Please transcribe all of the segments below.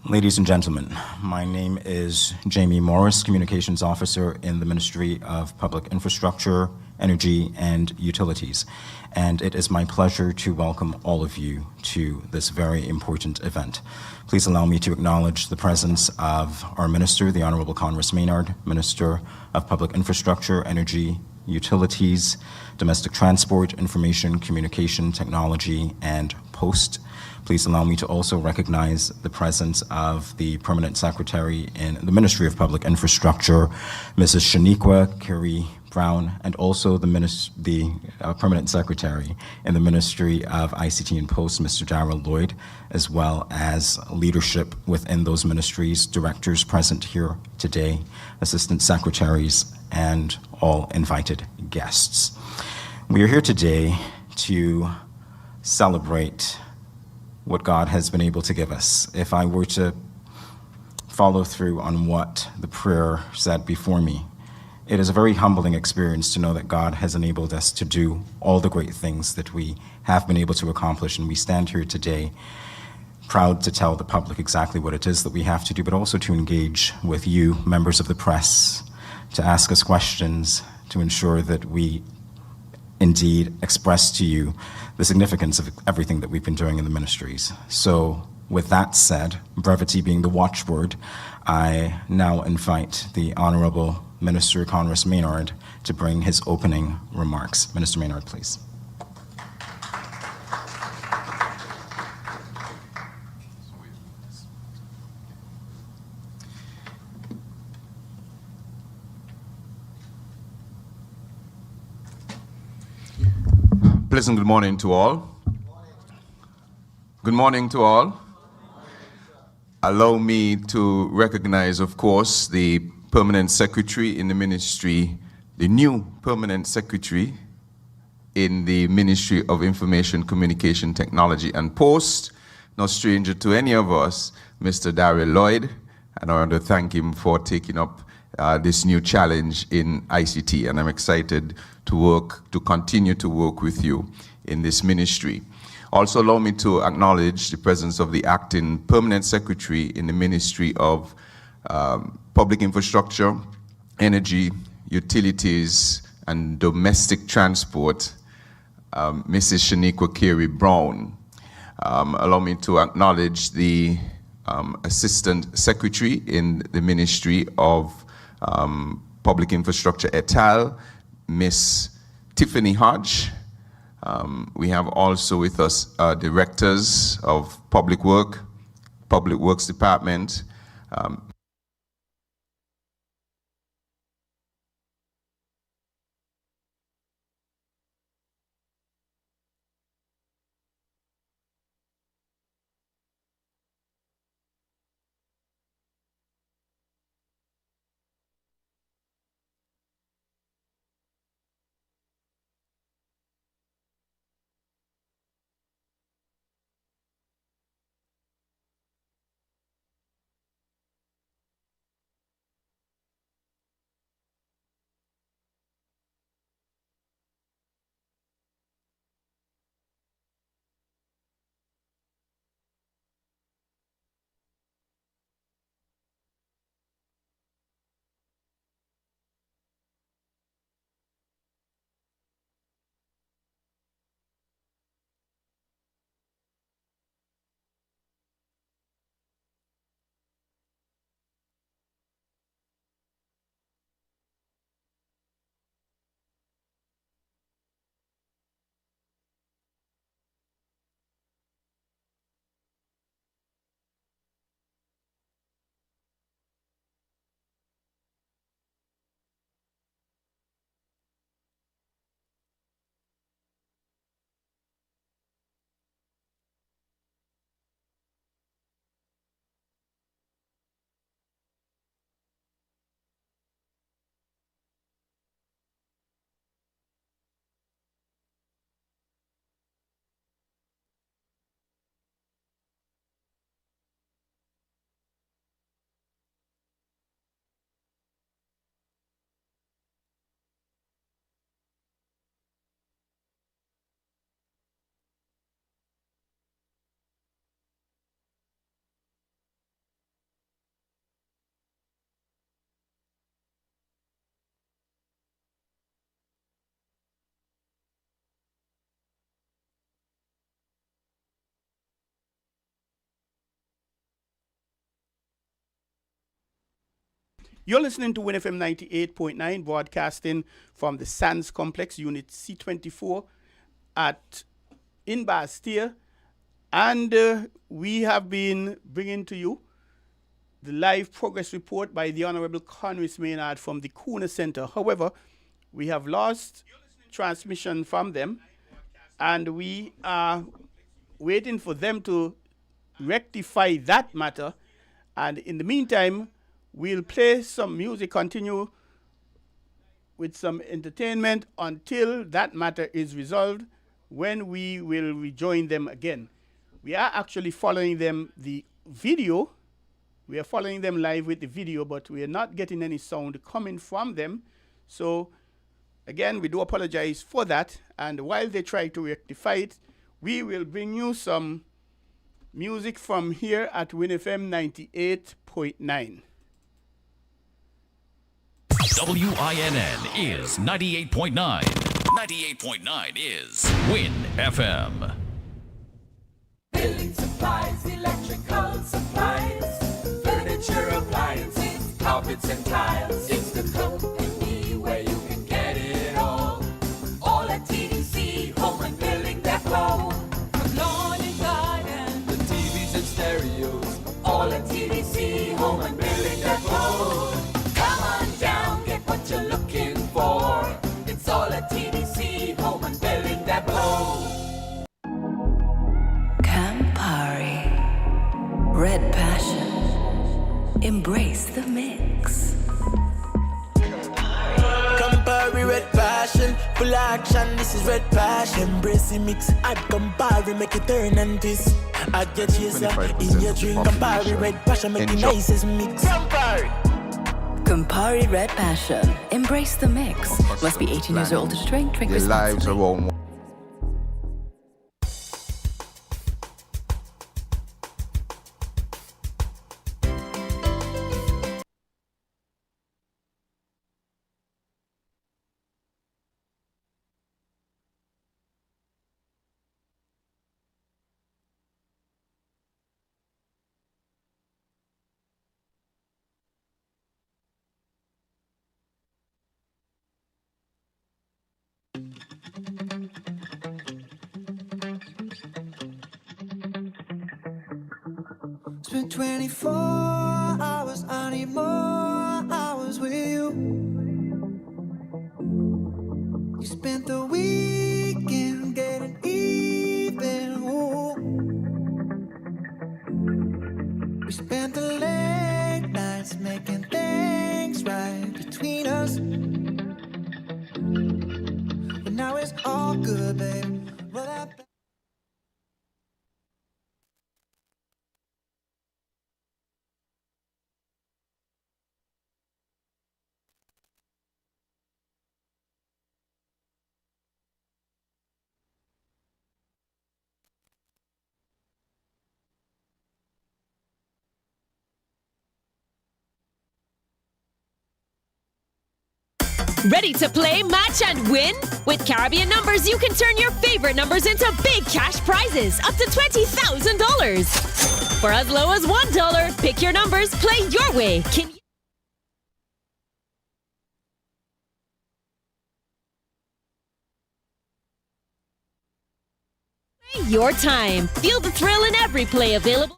Ladies and gentlemen, my name is Jamie Morris, Communications Officer in the Ministry of Public Infrastructure, Energy, and Utilities. And it is my pleasure to welcome all of you to this very important event. Please allow me to acknowledge the presence of our Minister, the Honorable Konris Maynard, Minister of Public Infrastructure, Energy, Utilities, Domestic Transport, Information, Communication, Technology, and Post. Please allow me to also recognize the presence of the Permanent Secretary in the Ministry of Public Infrastructure, Mrs. Shaniqua Carey Brown, and also the Permanent Secretary in the Ministry of ICT and Post, Mr. Darrell Lloyd, as well as leadership within those ministries, directors present here today, assistant secretaries, and all invited guests. We are here today to celebrate what God has been able to give us. If I were to follow through on what the prayer said before me, it is a very humbling experience to know that God has enabled us to do all the great things that we have been able to accomplish. And we stand here today proud to tell the public exactly what it is that we have to do, but also to engage with you, members of the press, to ask us questions, to ensure that we indeed express to you the significance of everything that we've been doing in the ministries. So with that said, brevity being the watchword, I now invite the Honorable Minister Konris Maynard to bring his opening remarks. Minister Maynard, please. Pleasant good morning to all. Good morning to all. Allow me to recognize, of course, the Permanent Secretary in the Ministry, the new Permanent Secretary in the Ministry of Information, Communication, Technology, and Post, no stranger to any of us, Mr. Darrell Lloyd, and I want to thank him for taking up this new challenge in ICT, and I'm excited to continue to work with you in this ministry. Also allow me to acknowledge the presence of the acting Permanent Secretary in the Ministry of Public Infrastructure, Energy, Utilities, and Domestic Transport, Mrs. Shaniqua Carey Brown. Allow me to acknowledge the Assistant Secretary in the Ministry of Public Infrastructure et al., Miss Tiffany Hodge. We have also with us directors of Public Works Department, You're listening to winnfm 98.9, broadcasting from the Sands Complex, Unit C24 in Bastille. And we have been bringing to you the live progress report by the Honorable Konris Maynard from the Kuna Center. However, we have lost transmission from them, and we are waiting for them to rectify that matter. And in the meantime, we'll play some music, continue with some entertainment until that matter is resolved, when we will rejoin them again. We are actually following them the video. We are following them live with the video, but we are not getting any sound coming from them. So, again, we do apologize for that. And while they try to rectify it, we will bring you some music from here at winnfm 98.9. WINN is 98.9. 98.9 is Win FM. Building supplies, electrical supplies, furniture appliances, carpets and tiles. It's the company where you can get it all. All at TDC, home and building depot. From lawn and garden, the TVs and stereos. All at TDC, home and building depot. Come on down, get what you're looking for. It's all at TDC, home and building depot. Red Passion. Embrace the mix. Campari Red Passion. Full action, this is Red Passion. Embrace the mix. Add Campari, make it turn and twist. Add your chaser in your drink. Campari Red Passion, make the nicest mix. Campari Red Passion. Embrace the mix. Must be 18 years old to drink. Drink responsibly. Spent 24 hours, I need more hours with you. You spent the weekend getting even. Ooh. We spent the late nights making things right between us. But now it's all good, babe. Roll that back. Ready to play, match, and win? With Caribbean Numbers, you can turn your favorite numbers into big cash prizes up to $20,000. For as low as $1, pick your numbers, play your way. Play your time. Feel the thrill in every play available.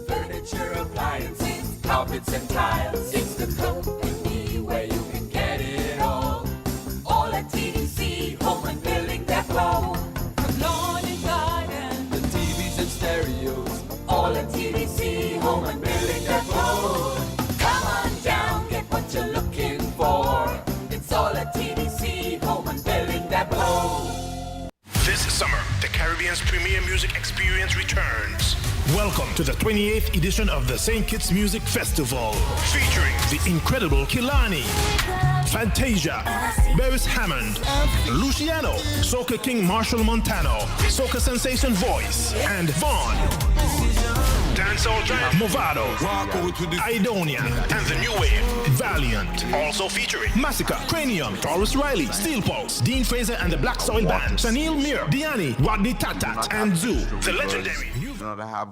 Furniture, appliances, carpets and tiles. It's the company where you can get it all. All at TDC, home and building depot. From lawn and garden, the TVs and stereos. All at TDC, home and building depot. Come on down, get what you're looking for. It's all at TDC, home and building depot. This summer, the Caribbean's premier music experience returns. Welcome to the 28th edition of the St. Kitts Music Festival, featuring the incredible Kilani, Fantasia, Beres Hammond, Luciano, Soca King Marshall Montano, Soca Sensation Voice, and Vaughn. Dance dancehall giant Movado, Idonia, and the new wave, Valiant. Also featuring Massacre, Cranium, Taurus Riley, Steel Pulse, Dean Fraser and the Black Soil Band, Sanil Mir, Diani, Rodney Tatat, and Zoo, the legendary. To have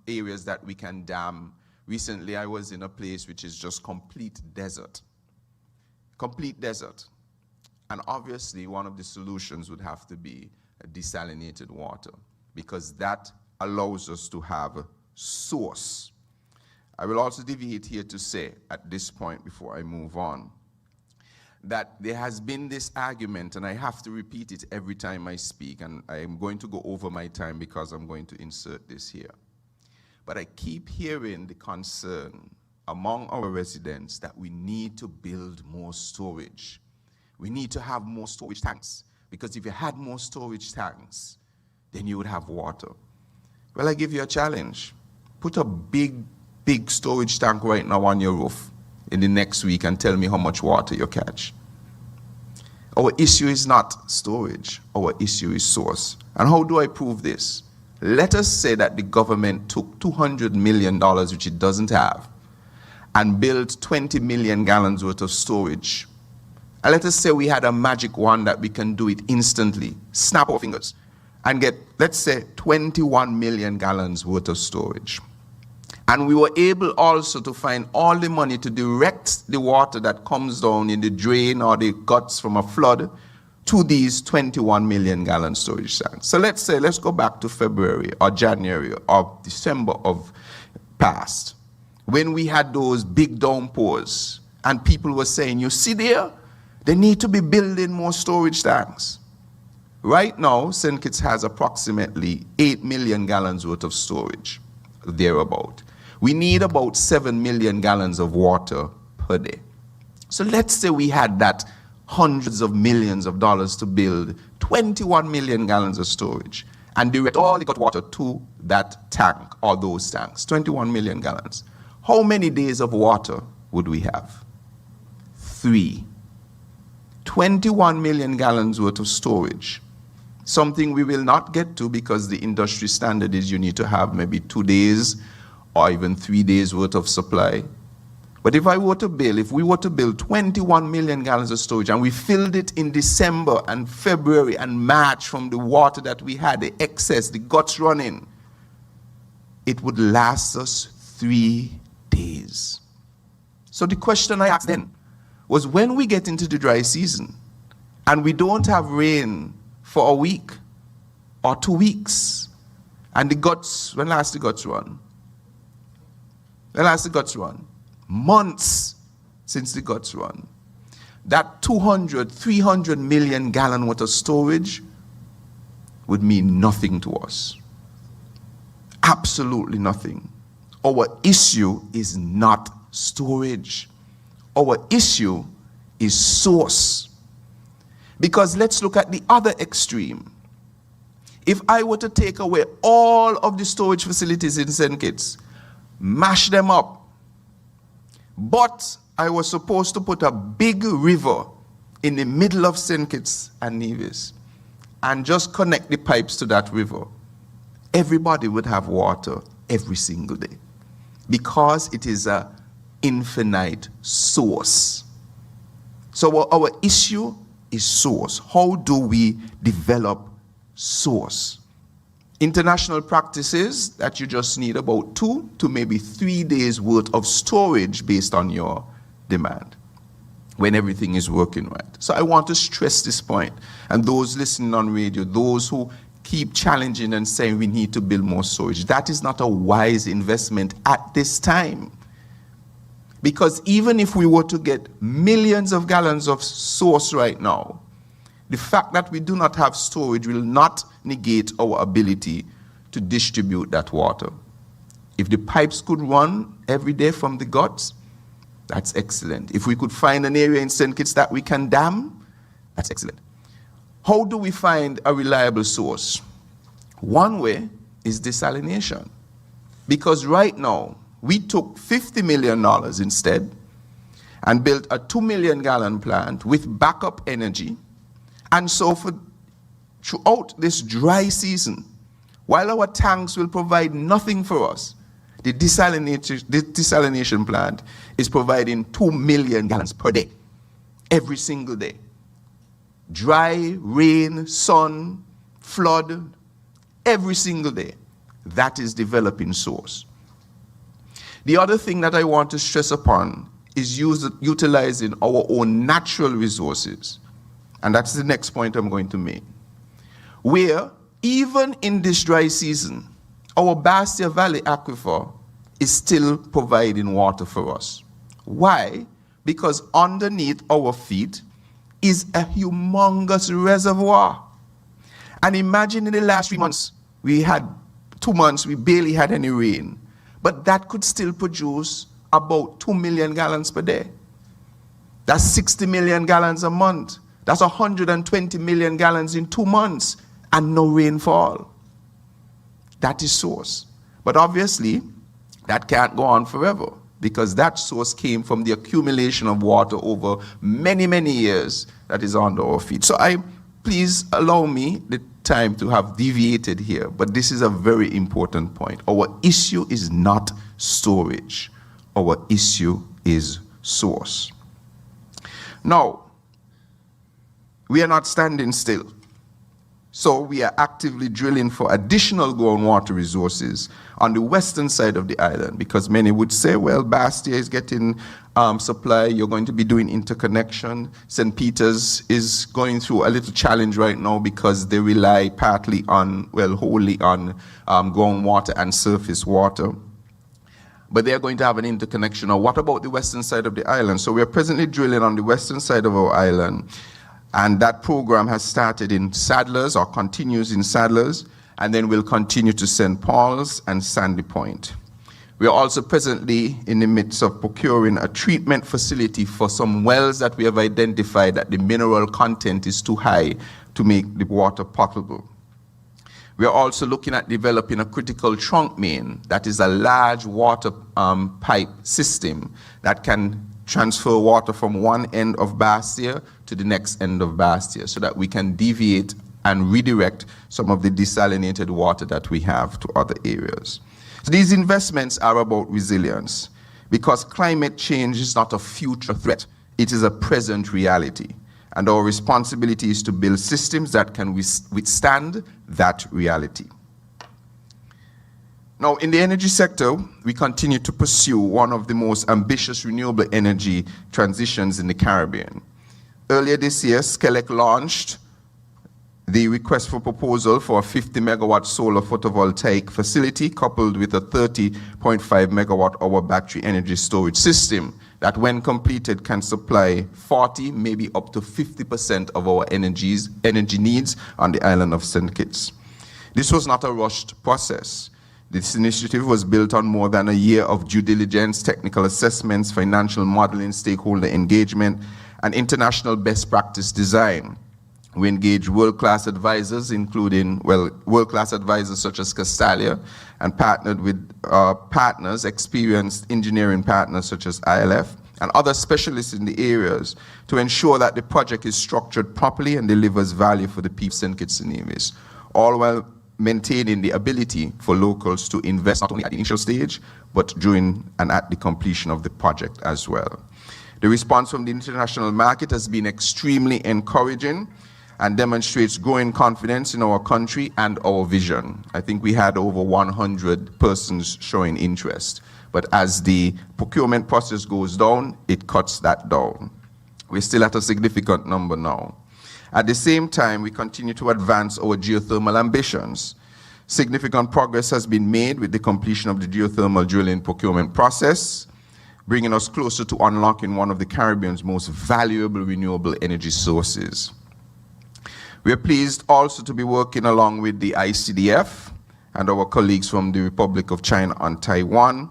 areas that we can dam. Recently, I was in a place which is just complete desert. Complete desert. And obviously, one of the solutions would have to be desalinated water, because that allows us to have a source. I will also deviate here to say, at this point before I move on, that there has been this argument, and I have to repeat it every time I speak, and I am going to go over my time because I'm going to insert this here. But I keep hearing the concern among our residents that we need to build more storage. We need to have more storage tanks, because if you had more storage tanks, then you would have water. Well, I give you a challenge. Put a big storage tank right now on your roof in the next week and tell me how much water you catch. Our issue is not storage. Our issue is source. And how do I prove this? Let us say that the government took $200 million, which it doesn't have, and built 20 million gallons worth of storage. And let us say we had a magic wand that we can do it instantly, snap our fingers, and get, let's say, 21 million gallons worth of storage. And we were able also to find all the money to direct the water that comes down in the drain or the guts from a flood to these 21 million gallon storage tanks. So let's say, let's go back to February or January or December of past, when we had those big downpours and people were saying, you see there, they need to be building more storage tanks. Right now, St. Kitts has approximately 8 million gallons worth of storage, thereabout. We need about 7 million gallons of water per day. So let's say we had that hundreds of millions of dollars to build 21 million gallons of storage and direct all the gut water to that tank or those tanks, 21 million gallons. How many days of water would we have? 3. 21 million gallons worth of storage. Something we will not get to because the industry standard is you need to have maybe 2 days or even 3 days worth of supply. But if we were to build 21 million gallons of storage and we filled it in December and February and March from the water that we had, the excess, the guts running, it would last us 3 days. So the question I asked then was, when we get into the dry season and we don't have rain for a week or 2 weeks, and the guts, when last the guts run? When last the guts run? Months since the guts run. That 200, 300 million gallon worth of storage would mean nothing to us. Absolutely nothing. Our issue is not storage. Our issue is source. Because let's look at the other extreme. If I were to take away all of the storage facilities in St. Kitts, mash them up, but I was supposed to put a big river in the middle of St. Kitts and Nevis and just connect the pipes to that river, everybody would have water every single day, because it is an infinite source. So our issue is source. How do we develop source? International practices that you just need about 2 to maybe 3 days worth of storage based on your demand when everything is working right. So I want to stress this point. And those listening on radio, those who keep challenging and saying we need to build more storage, that is not a wise investment at this time. Because even if we were to get millions of gallons of source right now, the fact that we do not have storage will not negate our ability to distribute that water. If the pipes could run every day from the guts, that's excellent. If we could find an area in St. Kitts that we can dam, that's excellent. How do we find a reliable source? One way is desalination. Because right now, we took $50 million instead and built a 2 million gallon plant with backup energy. And so throughout this dry season, while our tanks will provide nothing for us, the desalination plant is providing 2 million gallons per day, every single day. Dry, rain, sun, flood, every single day. That is developing source. The other thing that I want to stress upon is utilizing our own natural resources. And that's the next point I'm going to make. Where, even in this dry season, our Bastia Valley Aquifer is still providing water for us. Why? Because underneath our feet is a humongous reservoir. And imagine in the last 3 months, we had 2 months, we barely had any rain. But that could still produce about 2 million gallons per day. That's 60 million gallons a month. That's 120 million gallons in 2 months and no rainfall. That is source. But obviously, that can't go on forever because that source came from the accumulation of water over many, many years that is under our feet. So please allow me the time to have deviated here, but this is a very important point. Our issue is not storage. Our issue is source. Now, we are not standing still. So we are actively drilling for additional groundwater resources on the western side of the island, because many would say, well, Bastia is getting supply, you're going to be doing interconnection. St. Peter's is going through a little challenge right now because they rely partly on, well, wholly on groundwater and surface water. But they're going to have an interconnection. Now, what about the western side of the island? So we're presently drilling on the western side of our island. And that program has started in Sadlers, or continues in Sadlers, and then will continue to St. Paul's and Sandy Point. We are also presently in the midst of procuring a treatment facility for some wells that we have identified that the mineral content is too high to make the water potable. We are also looking at developing a critical trunk main that is a large water pipe system that can transfer water from one end of Bastia to the next end of Bastia so that we can deviate and redirect some of the desalinated water that we have to other areas. So these investments are about resilience because climate change is not a future threat. It is a present reality. And our responsibility is to build systems that can withstand that reality. Now, in the energy sector, we continue to pursue one of the most ambitious renewable energy transitions in the Caribbean. Earlier this year, SCELEC launched the request for proposal for a 50 megawatt solar photovoltaic facility coupled with a 30.5 megawatt hour battery energy storage system that, when completed, can supply 40, maybe up to 50% of our energy needs on the island of St. Kitts. This was not a rushed process. This initiative was built on more than a year of due diligence, technical assessments, financial modeling, stakeholder engagement, and international best practice design. We engaged world-class advisors, including, world-class advisors such as Castalia, and partnered with partners, experienced engineering partners such as ILF, and other specialists in the areas to ensure that the project is structured properly and delivers value for the people of St. Kitts and Nevis, all while maintaining the ability for locals to invest not only at the initial stage, but during and at the completion of the project as well. The response from the international market has been extremely encouraging and demonstrates growing confidence in our country and our vision. I think we had over 100 persons showing interest, but as the procurement process goes down, it cuts that down. We're still at a significant number now. At the same time, we continue to advance our geothermal ambitions. Significant progress has been made with the completion of the geothermal drilling procurement process, bringing us closer to unlocking one of the Caribbean's most valuable renewable energy sources. We are pleased also to be working along with the ICDF and our colleagues from the Republic of China and Taiwan,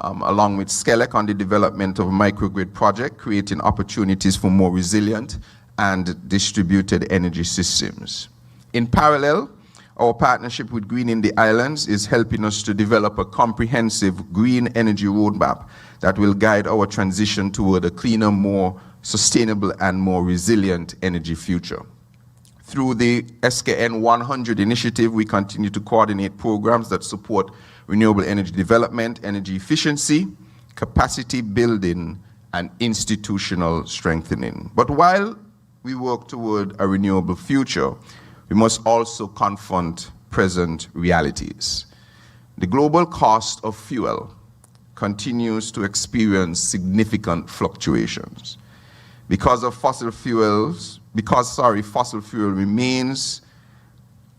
along with SCELEC on the development of a microgrid project, creating opportunities for more resilient and distributed energy systems. In parallel, our partnership with Green in the Islands is helping us to develop a comprehensive green energy roadmap that will guide our transition toward a cleaner, more sustainable, and more resilient energy future. Through the SKN 100 initiative, we continue to coordinate programs that support renewable energy development, energy efficiency, capacity building, and institutional strengthening. But while we work toward a renewable future, we must also confront present realities. The global cost of fuel continues to experience significant fluctuations. Because fossil fuel remains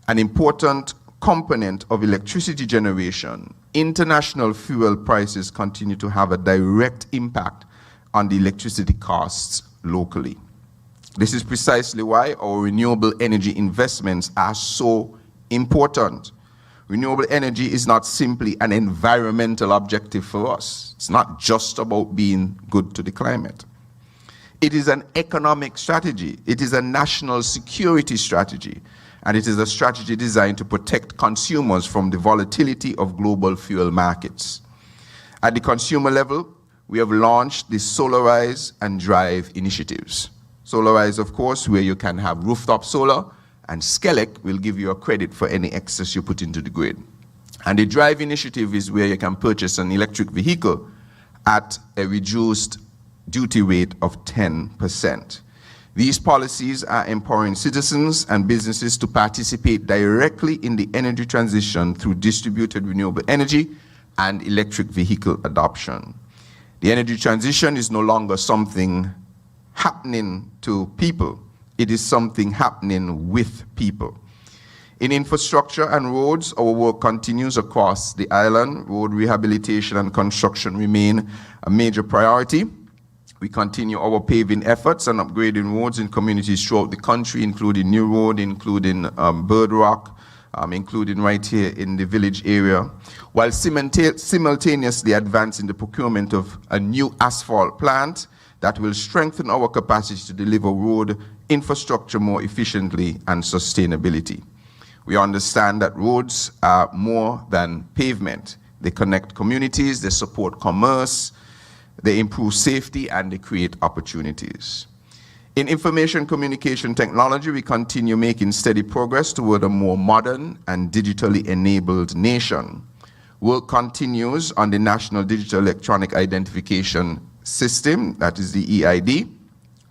an important component of electricity generation, international fuel prices continue to have a direct impact on the electricity costs locally. This is precisely why our renewable energy investments are so important. Renewable energy is not simply an environmental objective for us. It's not just about being good to the climate. It is an economic strategy. It is a national security strategy. And it is a strategy designed to protect consumers from the volatility of global fuel markets. At the consumer level, we have launched the Solarize and Drive initiatives. Solarize, of course, where you can have rooftop solar, and Skelec will give you a credit for any excess you put into the grid. And the Drive initiative is where you can purchase an electric vehicle at a reduced duty rate of 10%. These policies are empowering citizens and businesses to participate directly in the energy transition through distributed renewable energy and electric vehicle adoption. The energy transition is no longer something happening to people. It is something happening with people. In infrastructure and roads, our work continues across the island. Road rehabilitation and construction remain a major priority. We continue our paving efforts and upgrading roads in communities throughout the country, including New Road, including Bird Rock, including right here in the village area, while simultaneously advancing the procurement of a new asphalt plant that will strengthen our capacity to deliver road infrastructure more efficiently and sustainability. We understand that roads are more than pavement. They connect communities, they support commerce, they improve safety, and they create opportunities. In information communication technology, we continue making steady progress toward a more modern and digitally enabled nation. Work continues on the National Digital Electronic Identification System, that is the EID,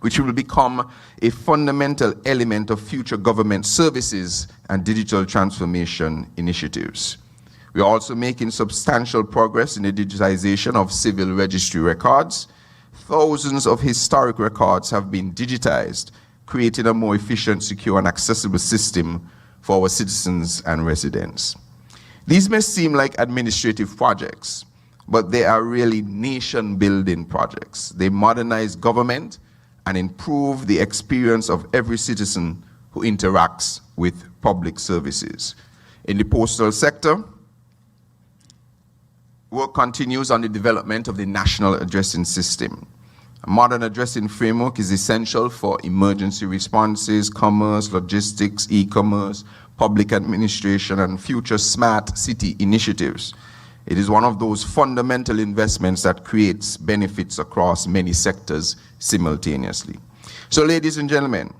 which will become a fundamental element of future government services and digital transformation initiatives. We are also making substantial progress in the digitization of civil registry records. Thousands of historic records have been digitized, creating a more efficient, secure, and accessible system for our citizens and residents. These may seem like administrative projects, but they are really nation-building projects. They modernize government and improve the experience of every citizen who interacts with public services. In the postal sector, work continues on the development of the National Addressing System. A modern addressing framework is essential for emergency responses, commerce, logistics, e-commerce, public administration, and future smart city initiatives. It is one of those fundamental investments that creates benefits across many sectors simultaneously. So, ladies and gentlemen,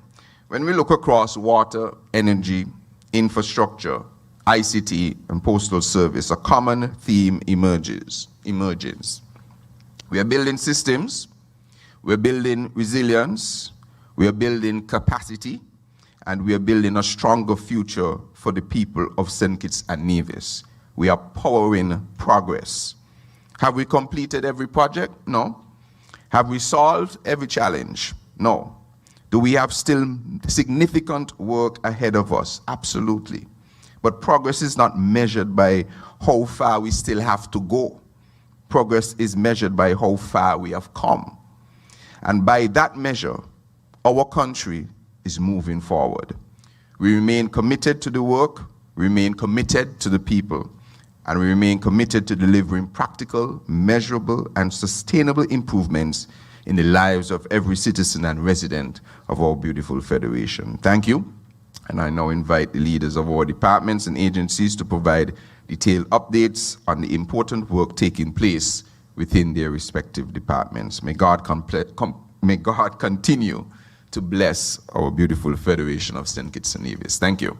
when we look across water, energy, infrastructure, ICT, and postal service, a common theme emerges. We are building systems, we're building resilience, we are building capacity, and we are building a stronger future for the people of St. Kitts and Nevis. We are powering progress. Have we completed every project? No. Have we solved every challenge? No. Do we have still significant work ahead of us? Absolutely. But progress is not measured by how far we still have to go. Progress is measured by how far we have come. And by that measure, our country is moving forward. We remain committed to the work, we remain committed to the people, and we remain committed to delivering practical, measurable, and sustainable improvements in the lives of every citizen and resident of our beautiful federation. Thank you. And I now invite the leaders of our departments and agencies to provide detailed updates on the important work taking place within their respective departments. May God continue to bless our beautiful Federation of St. Kitts and Nevis. Thank you.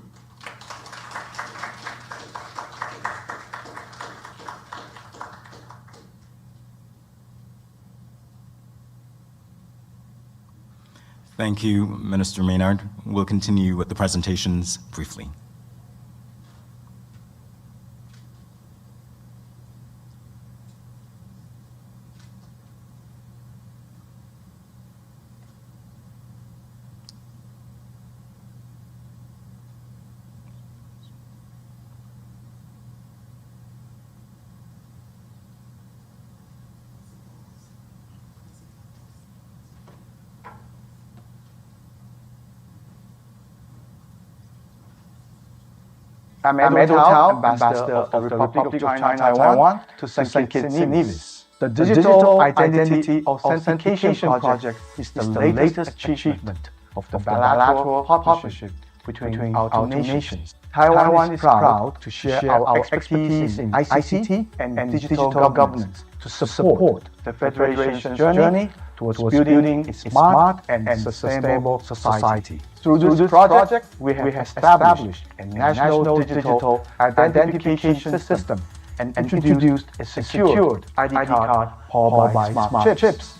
Thank you, Minister Maynard. We'll continue with the presentations briefly. I'm Ed Tao, Ambassador of the Republic of China, Taiwan, to St. Kitts and Nevis. The Digital Identity Authentication Project is the latest achievement of the bilateral partnership between our two nations. Taiwan is proud to share our expertise in ICT and digital governance to support the Federation's journey towards building a smart and sustainable society. Through this project, we have established a national digital identification system and introduced a secured ID card powered by smart chips.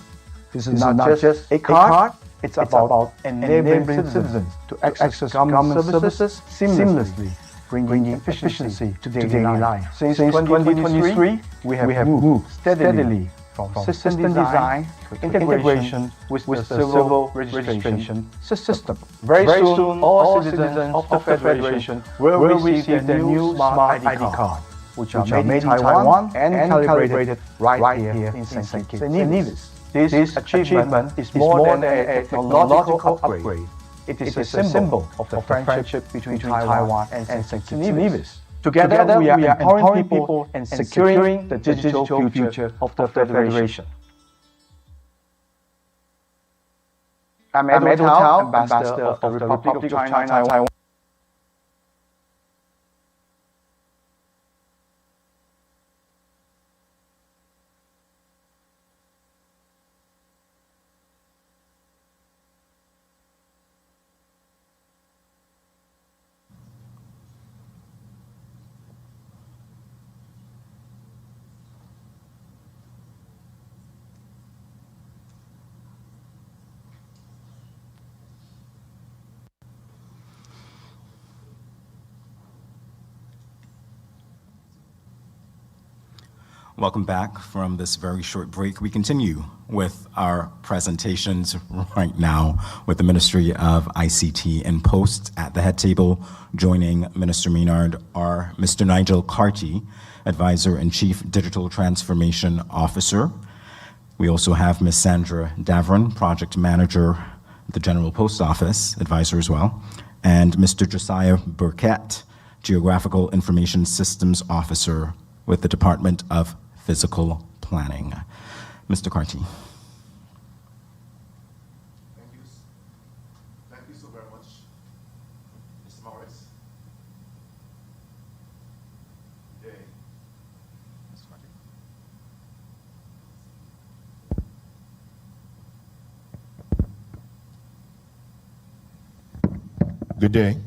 This is not just a card, it's about enabling citizens to access government services seamlessly, bringing efficiency to daily life. Since 2023, we have moved steadily from system design to integration with the civil registration system. Very soon, all citizens of the Federation will receive the new smart ID card, which are made in Taiwan and calibrated right here in St. Kitts and Nevis. This achievement is more than a technological upgrade. It is a symbol of the friendship between Taiwan and St. Kitts and Nevis. Together, we are empowering people and securing the digital future of the Federation. I'm Ed Tao, Ambassador of the Republic of China, Taiwan. Welcome back from this very short break. We continue with our presentations right now with the Ministry of ICT and Posts. At the head table, joining Minister Maynard are Mr. Nigel Carty, Advisor and Chief Digital Transformation Officer. We also have Ms. Sandra Davron, Project Manager at the General Post Office, Advisor as well, and Mr. Josiah Burkett, Geographical Information Systems Officer with the Department of Physical Planning. Mr. Carty. Thank you so very much, Mr. Morris. Good day. Mr. Carty. Good day.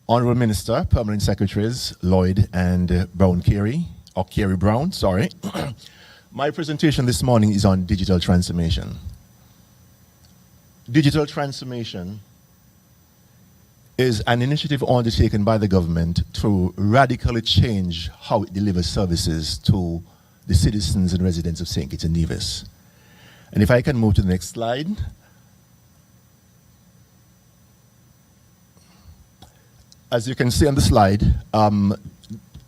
Honorable Minister, Permanent Secretaries Lloyd and Brown Carey, or Carey Brown, sorry. My presentation this morning is on digital transformation. Digital transformation is an initiative undertaken by the government to radically change how it delivers services to the citizens and residents of St. Kitts and Nevis. And if I can move to the next slide. As you can see on the slide,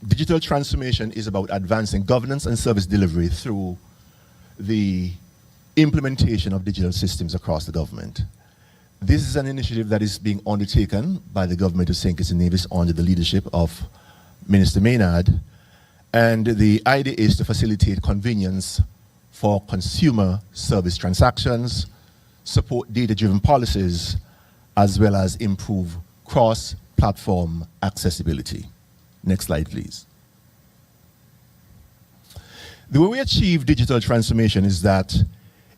digital transformation is about advancing governance and service delivery through the implementation of digital systems across the government. This is an initiative that is being undertaken by the government of St. Kitts and Nevis under the leadership of Minister Maynard. And the idea is to facilitate convenience for consumer service transactions, support data-driven policies, as well as improve cross-platform accessibility. Next slide, please. The way we achieve digital transformation is that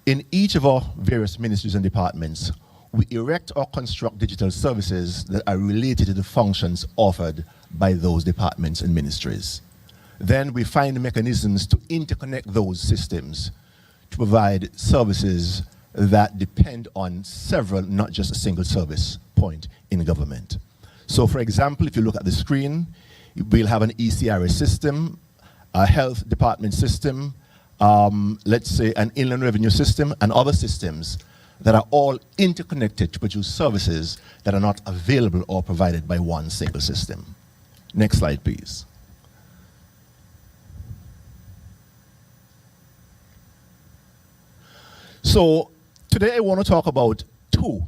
in each of our various ministries and departments, we erect or construct digital services that are related to the functions offered by those departments and ministries. Then we find mechanisms to interconnect those systems to provide services that depend on several, not just a single service point in government. So for example, if you look at the screen, we'll have an ECRS system, a health department system, let's say an inland revenue system, and other systems that are all interconnected to produce services that are not available or provided by one single system. Next slide, please. So today I want to talk about two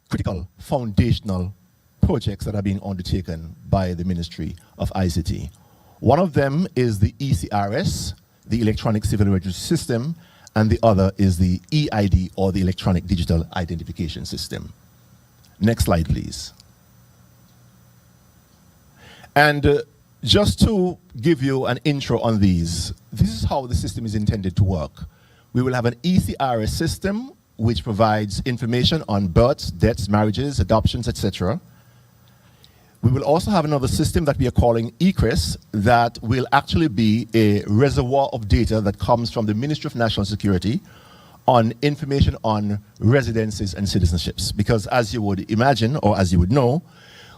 critical foundational projects that are being undertaken by the Ministry of ICT. One of them is the ECRS, the Electronic Civil Registry System, and the other is the EID, or the Electronic Digital Identification System. Next slide, please. And just to give you an intro on these, this is how the system is intended to work. We will have an ECRS system which provides information on births, deaths, marriages, adoptions, etc. We will also have another system that we are calling ECRIS that will actually be a reservoir of data that comes from the Ministry of National Security on information on residences and citizenships. Because as you would imagine, or as you would know,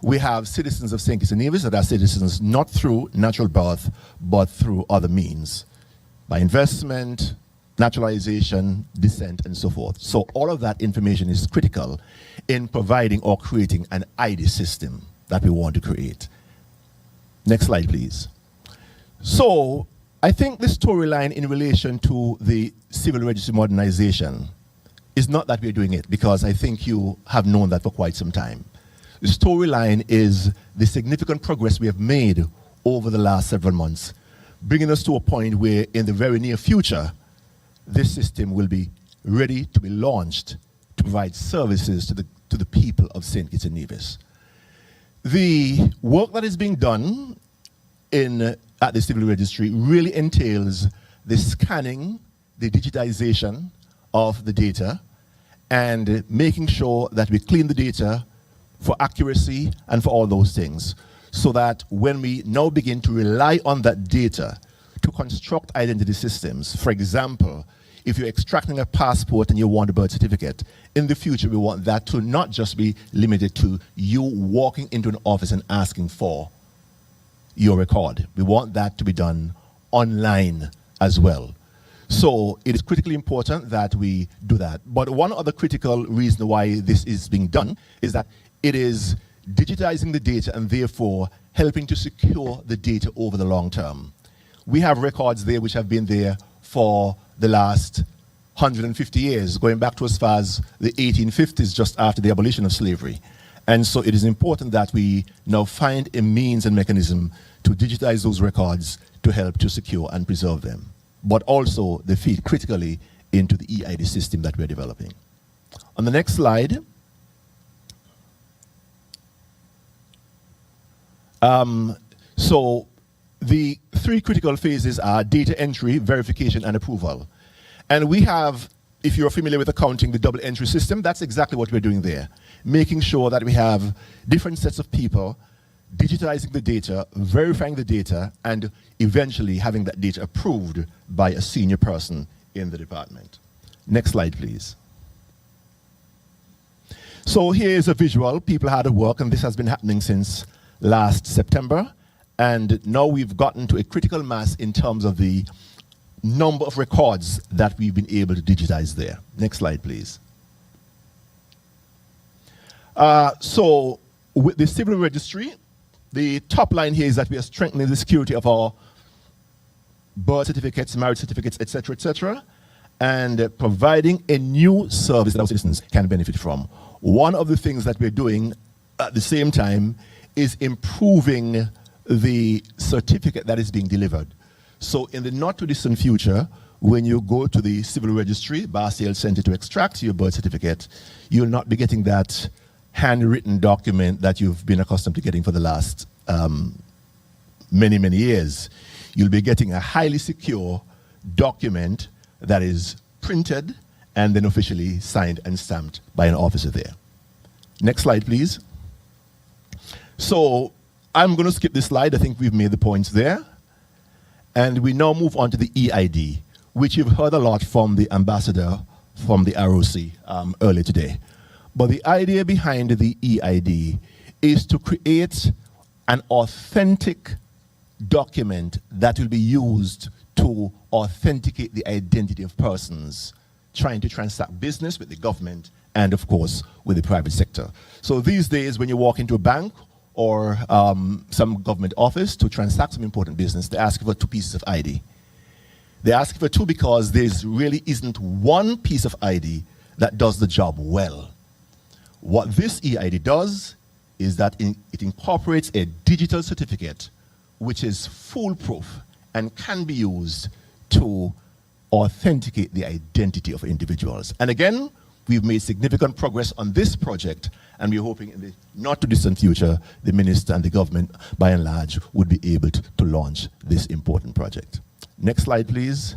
we have citizens of St. Kitts and Nevis that are citizens not through natural birth, but through other means, by investment, naturalization, descent, and so forth. So all of that information is critical in providing or creating an ID system that we want to create. Next slide, please. So I think the storyline in relation to the civil registry modernization is not that we're doing it, because I think you have known that for quite some time. The storyline is the significant progress we have made over the last several months, bringing us to a point where in the very near future, this system will be ready to be launched to provide services to the people of St. Kitts and Nevis. The work that is being done at the Civil Registry really entails the scanning, the digitization of the data, and making sure that we clean the data for accuracy and for all those things, so that when we now begin to rely on that data to construct identity systems, for example, if you're extracting a passport and you want a birth certificate, in the future we want that to not just be limited to you walking into an office and asking for your record. We want that to be done online as well. So it is critically important that we do that. But one other critical reason why this is being done is that it is digitizing the data and therefore helping to secure the data over the long term. We have records there which have been there for the last 150 years, going back to as far as the 1850s, just after the abolition of slavery. And so it is important that we now find a means and mechanism to digitize those records to help to secure and preserve them. But also they feed critically into the EID system that we're developing. On the next slide, so the three critical phases are data entry, verification, and approval. And we have, if you're familiar with accounting, the double entry system, that's exactly what we're doing there. Making sure that we have different sets of people digitizing the data, verifying the data, and eventually having that data approved by a senior person in the department. Next slide, please. So here's a visual. People had to work, and this has been happening since last September. And now we've gotten to a critical mass in terms of the number of records that we've been able to digitize there. Next slide, please. So with the civil registry, the top line here is that we are strengthening the security of our birth certificates, marriage certificates, etc., and providing a new service that our citizens can benefit from. One of the things that we're doing at the same time is improving the certificate that is being delivered. So in the not too distant future, when you go to the civil registry, Bar Sale Center, to extract your birth certificate, you'll not be getting that handwritten document that you've been accustomed to getting for the last many, many years. You'll be getting a highly secure document that is printed and then officially signed and stamped by an officer there. Next slide, please. So I'm going to skip this slide. I think we've made the points there. And we now move on to the EID, which you've heard a lot from the ambassador from the ROC earlier today. But the idea behind the EID is to create an authentic document that will be used to authenticate the identity of persons trying to transact business with the government and, of course, with the private sector. So these days, when you walk into a bank or some government office to transact some important business, they ask you for 2 pieces of ID. They ask for 2 because there really isn't one piece of ID that does the job well. What this EID does is that it incorporates a digital certificate which is foolproof and can be used to authenticate the identity of individuals. And again, we've made significant progress on this project, and we're hoping in the not too distant future, the minister and the government, by and large, would be able to launch this important project. Next slide, please.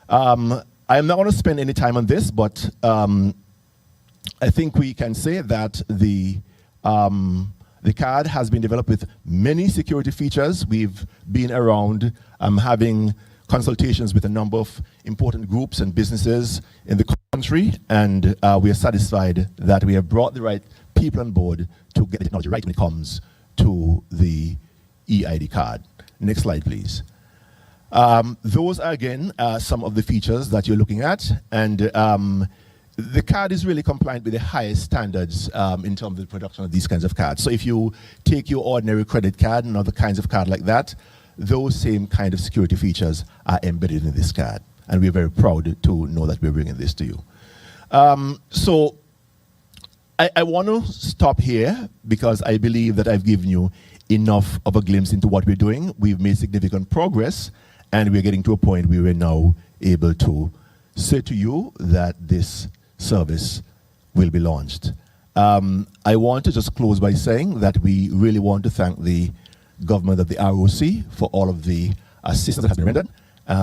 I'm not going to spend any time on this, but I think we can say that the card has been developed with many security features. We've been around having consultations with a number of important groups and businesses in the country, and we are satisfied that we have brought the right people on board to get the technology right when it comes to the EID card. Next slide, please. Those are, again, some of the features that you're looking at, and the card is really compliant with the highest standards in terms of the production of these kinds of cards. So if you take your ordinary credit card and other kinds of card like that, those same kind of security features are embedded in this card. And we're very proud to know that we're bringing this to you. So I want to stop here because I believe that I've given you enough of a glimpse into what we're doing. We've made significant progress, and we're getting to a point where we're now able to say to you that this service will be launched. I want to just close by saying that we really want to thank the government of the ROC for all of the assistance that has been rendered.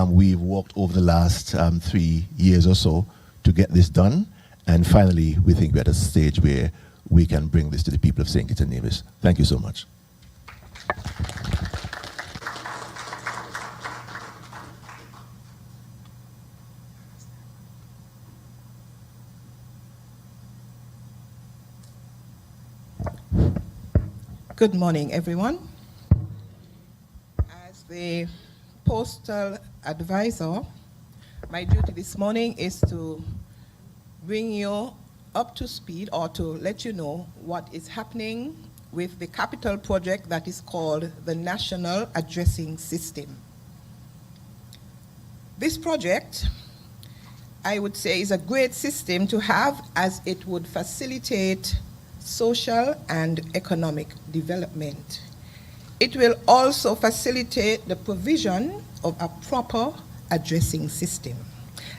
We've worked over the last 3 years or so to get this done, and finally we think we're at a stage where we can bring this to the people of St. Kitts and Nevis. Thank you so much. Good morning, everyone. As the postal advisor, my duty this morning is to bring you up to speed or to let you know what is happening with the capital project that is called the National Addressing System. This project, I would say, is a great system to have, as it would facilitate social and economic development. It will also facilitate the provision of a proper addressing system.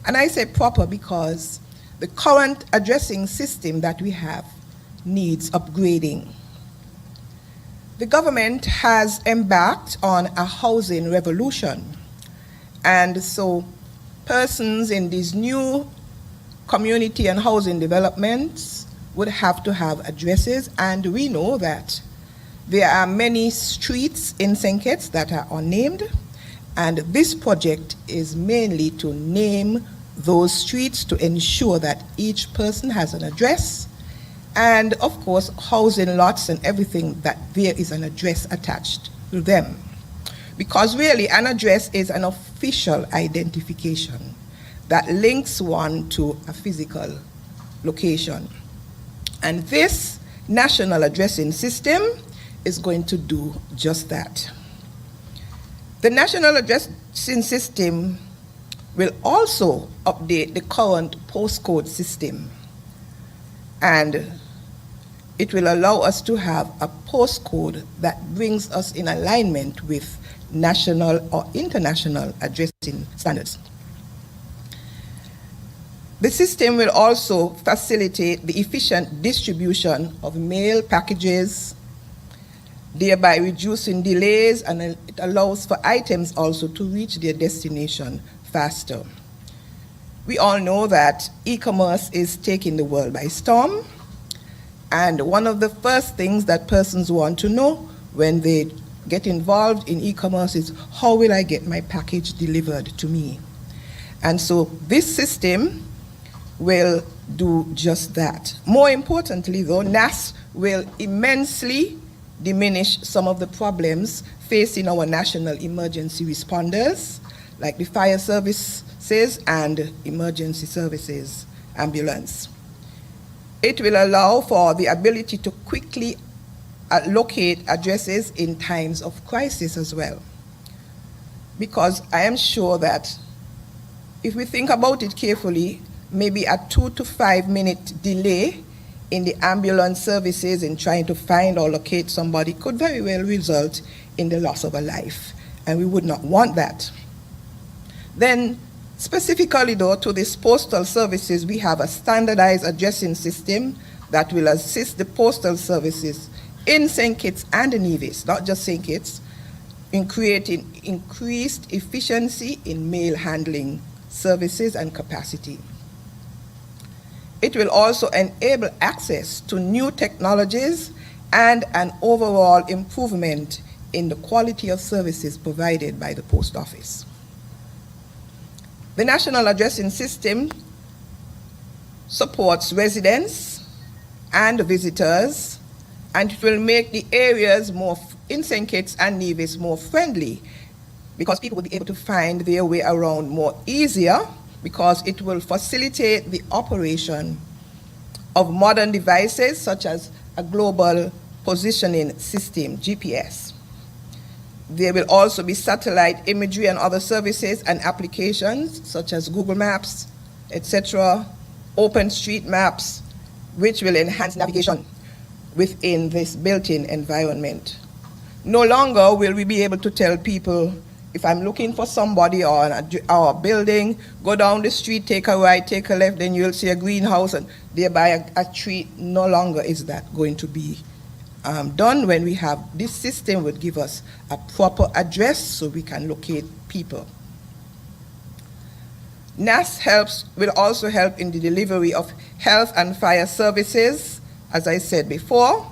And I say proper because the current addressing system that we have needs upgrading. The government has embarked on a housing revolution, and so persons in these new community and housing developments would have to have addresses, and we know that there are many streets in St. Kitts that are unnamed, and this project is mainly to name those streets to ensure that each person has an address, and of course housing lots and everything that there is an address attached to them. Because really an address is an official identification that links one to a physical location. And this national addressing system is going to do just that. The national addressing system will also update the current postcode system, and it will allow us to have a postcode that brings us in alignment with national or international addressing standards. The system will also facilitate the efficient distribution of mail packages, thereby reducing delays, and it allows for items also to reach their destination faster. We all know that e-commerce is taking the world by storm, and one of the first things that persons want to know when they get involved in e-commerce is, how will I get my package delivered to me? And so this system will do just that. More importantly, though, NAS will immensely diminish some of the problems facing our national emergency responders, like the fire services and emergency services ambulance. It will allow for the ability to quickly locate addresses in times of crisis as well. Because I am sure that if we think about it carefully, maybe a 2 to 5 minute delay in the ambulance services in trying to find or locate somebody could very well result in the loss of a life, and we would not want that. Then, specifically though, to these postal services, we have a standardized addressing system that will assist the postal services in St. Kitts and Nevis, not just St. Kitts, in creating increased efficiency in mail handling services and capacity. It will also enable access to new technologies and an overall improvement in the quality of services provided by the post office. The National Addressing System supports residents and visitors, and it will make the areas more in St. Kitts and Nevis more friendly, because people will be able to find their way around more easier, because it will facilitate the operation of modern devices such as a global positioning system, GPS. There will also be satellite imagery and other services and applications such as Google Maps, etc., OpenStreetMaps, which will enhance navigation within this built-in environment. No longer will we be able to tell people, if I'm looking for somebody or a building, go down the street, take a right, take a left, then you'll see a greenhouse and thereby a tree. No longer is that going to be done when we have this system would give us a proper address so we can locate people. NAS will also help in the delivery of health and fire services, as I said before.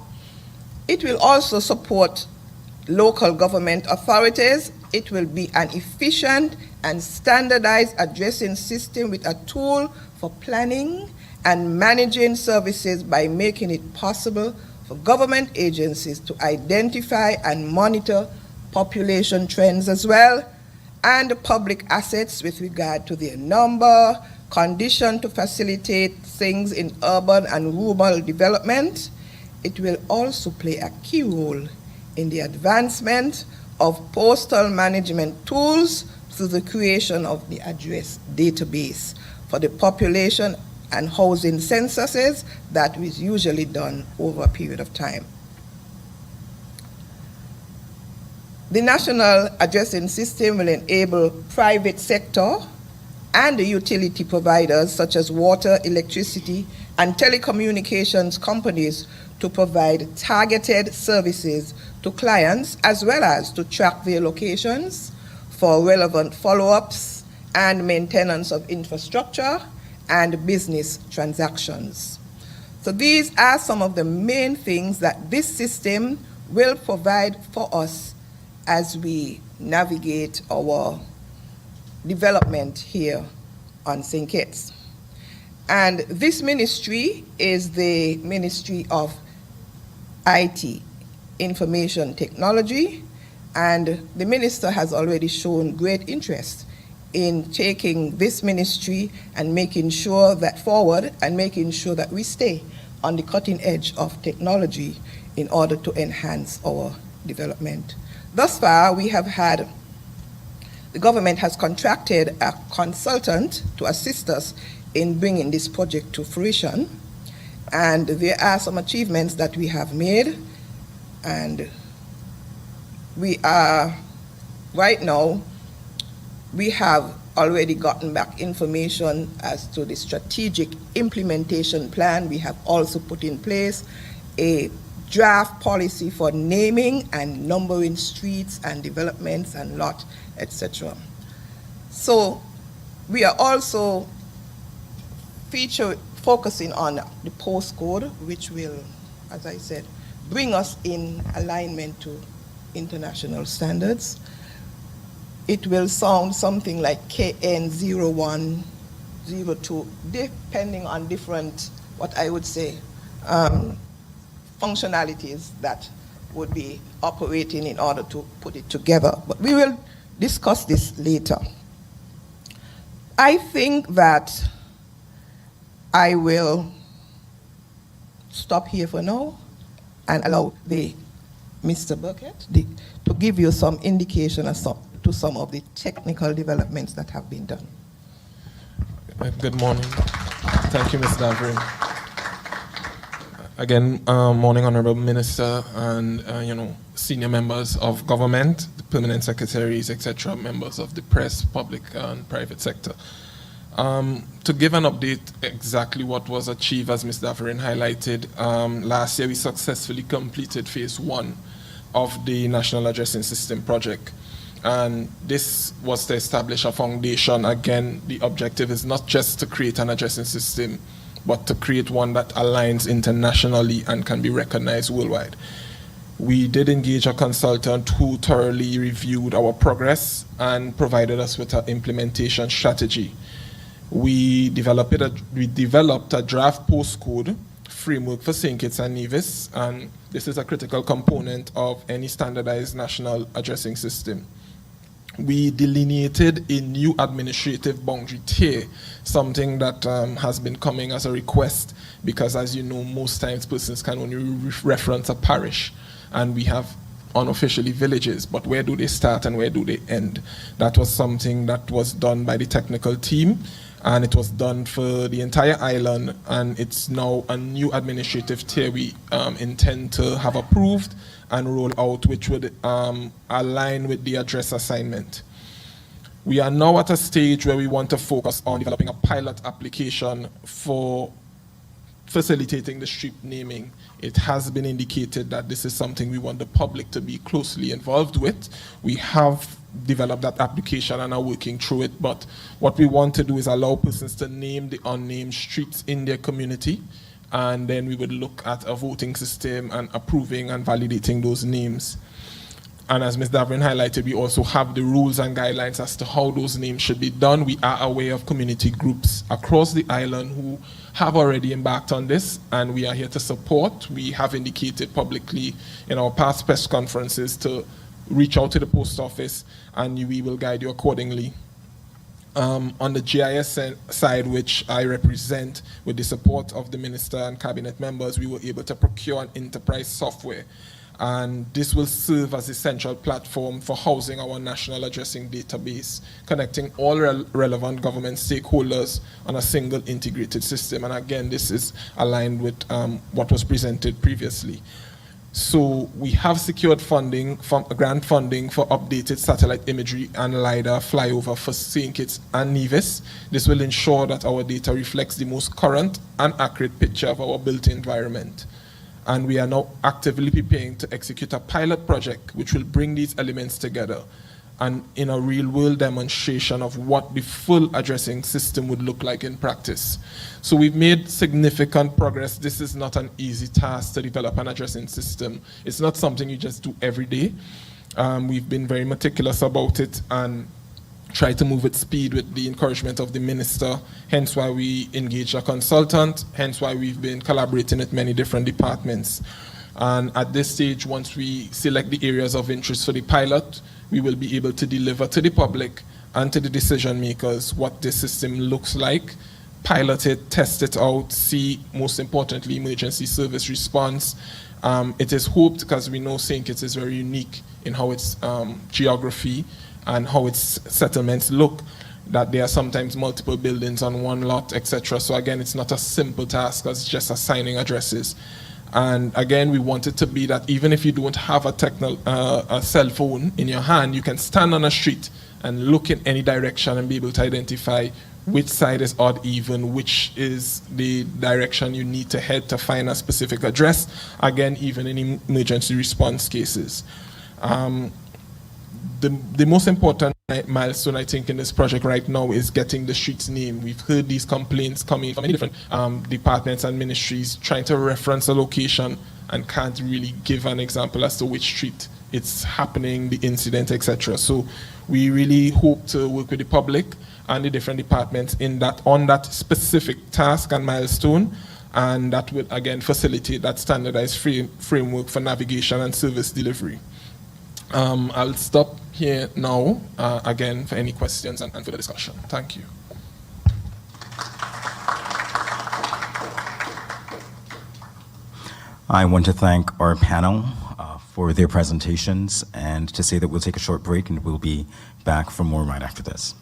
It will also support local government authorities. It will be an efficient and standardized addressing system with a tool for planning and managing services by making it possible for government agencies to identify and monitor population trends as well, and public assets with regard to their number, condition to facilitate things in urban and rural development. It will also play a key role in the advancement of postal management tools through the creation of the address database for the population and housing censuses that is usually done over a period of time. The National Addressing System will enable private sector and the utility providers such as water, electricity, and telecommunications companies to provide targeted services to clients, as well as to track their locations for relevant follow-ups and maintenance of infrastructure and business transactions. So these are some of the main things that this system will provide for us as we navigate our development here on St. Kitts. And this ministry is the Ministry of IT, Information Technology, and the minister has already shown great interest in taking this ministry and making sure that forward and making sure that we stay on the cutting edge of technology in order to enhance our development. Thus far, we have had, the government has contracted a consultant to assist us in bringing this project to fruition. And there are some achievements that we have made, and we are, right now, we have already gotten back information as to the strategic implementation plan. We have also put in place a draft policy for naming and numbering streets and developments and lot, etc. So we are also focusing on the postcode, which will, as I said, bring us in alignment to international standards. It will sound something like KN01 02, depending on different, what I would say, functionalities that would be operating in order to put it together. But we will discuss this later. I think that I will stop here for now and allow Mr. Burkett to give you some indication as to some of the technical developments that have been done. Good morning. Thank you, Ms. Davrin. Again, morning, Honorable Minister, and senior members of government, the permanent secretaries, etc., members of the press, public and private sector. To give an update exactly what was achieved, as Ms. Davrin highlighted, last year we successfully completed phase 1 of the National Addressing System project. And this was to establish a foundation. Again, the objective is not just to create an addressing system, but to create one that aligns internationally and can be recognized worldwide. We did engage a consultant who thoroughly reviewed our progress and provided us with an implementation strategy. We developed a draft postcode framework for St. Kitts and Nevis, and this is a critical component of any standardized national addressing system. We delineated a new administrative boundary tier, something that has been coming as a request because, as you know, most times persons can only reference a parish, and we have unofficially villages, but where do they start and where do they end? That was something that was done by the technical team, and it was done for the entire island, and it's now a new administrative tier we intend to have approved and roll out, which would align with the address assignment. We are now at a stage where we want to focus on developing a pilot application for facilitating the street naming. It has been indicated that this is something we want the public to be closely involved with. We have developed that application and are working through it, but what we want to do is allow persons to name the unnamed streets in their community, and then we would look at a voting system and approving and validating those names. And as Ms. Davrin highlighted, we also have the rules and guidelines as to how those names should be done. We are aware of community groups across the island who have already embarked on this, and we are here to support. We have indicated publicly in our past press conferences to reach out to the post office, and we will guide you accordingly. On the GIS side, which I represent, with the support of the Minister and Cabinet members, we were able to procure an enterprise software. And this will serve as a central platform for housing our national addressing database, connecting all relevant government stakeholders on a single integrated system. And again, this is aligned with what was presented previously. So we have secured funding, grant funding for updated satellite imagery and LiDAR flyover for St. Kitts and Nevis. This will ensure that our data reflects the most current and accurate picture of our built environment. And we are now actively preparing to execute a pilot project which will bring these elements together and in a real-world demonstration of what the full addressing system would look like in practice. So we've made significant progress. This is not an easy task to develop an addressing system. It's not something you just do every day. We've been very meticulous about it and try to move at speed with the encouragement of the Minister, hence why we engaged a consultant, hence why we've been collaborating with many different departments. And at this stage, once we select the areas of interest for the pilot, we will be able to deliver to the public and to the decision makers what this system looks like, pilot it, test it out, see, most importantly, emergency service response. It is hoped, because we know St. Kitts is very unique in how its geography and how its settlements look, that there are sometimes multiple buildings on one lot, etc. So again, it's not a simple task, because it's just assigning addresses. And again, we want it to be that even if you don't have a cell phone in your hand, you can stand on a street and look in any direction and be able to identify which side is odd even, which is the direction you need to head to find a specific address, again, even in emergency response cases. The most important milestone, I think, in this project right now is getting the street's name. We've heard these complaints coming from many different departments and ministries trying to reference a location and can't really give an example as to which street it's happening, the incident, etc. So we really hope to work with the public and the different departments on that specific task and milestone, and that will again facilitate that standardized framework for navigation and service delivery. I'll stop here now, again, for any questions and for the discussion. Thank you. I want to thank our panel for their presentations and to say that we'll take a short break and we'll be back for more right after this.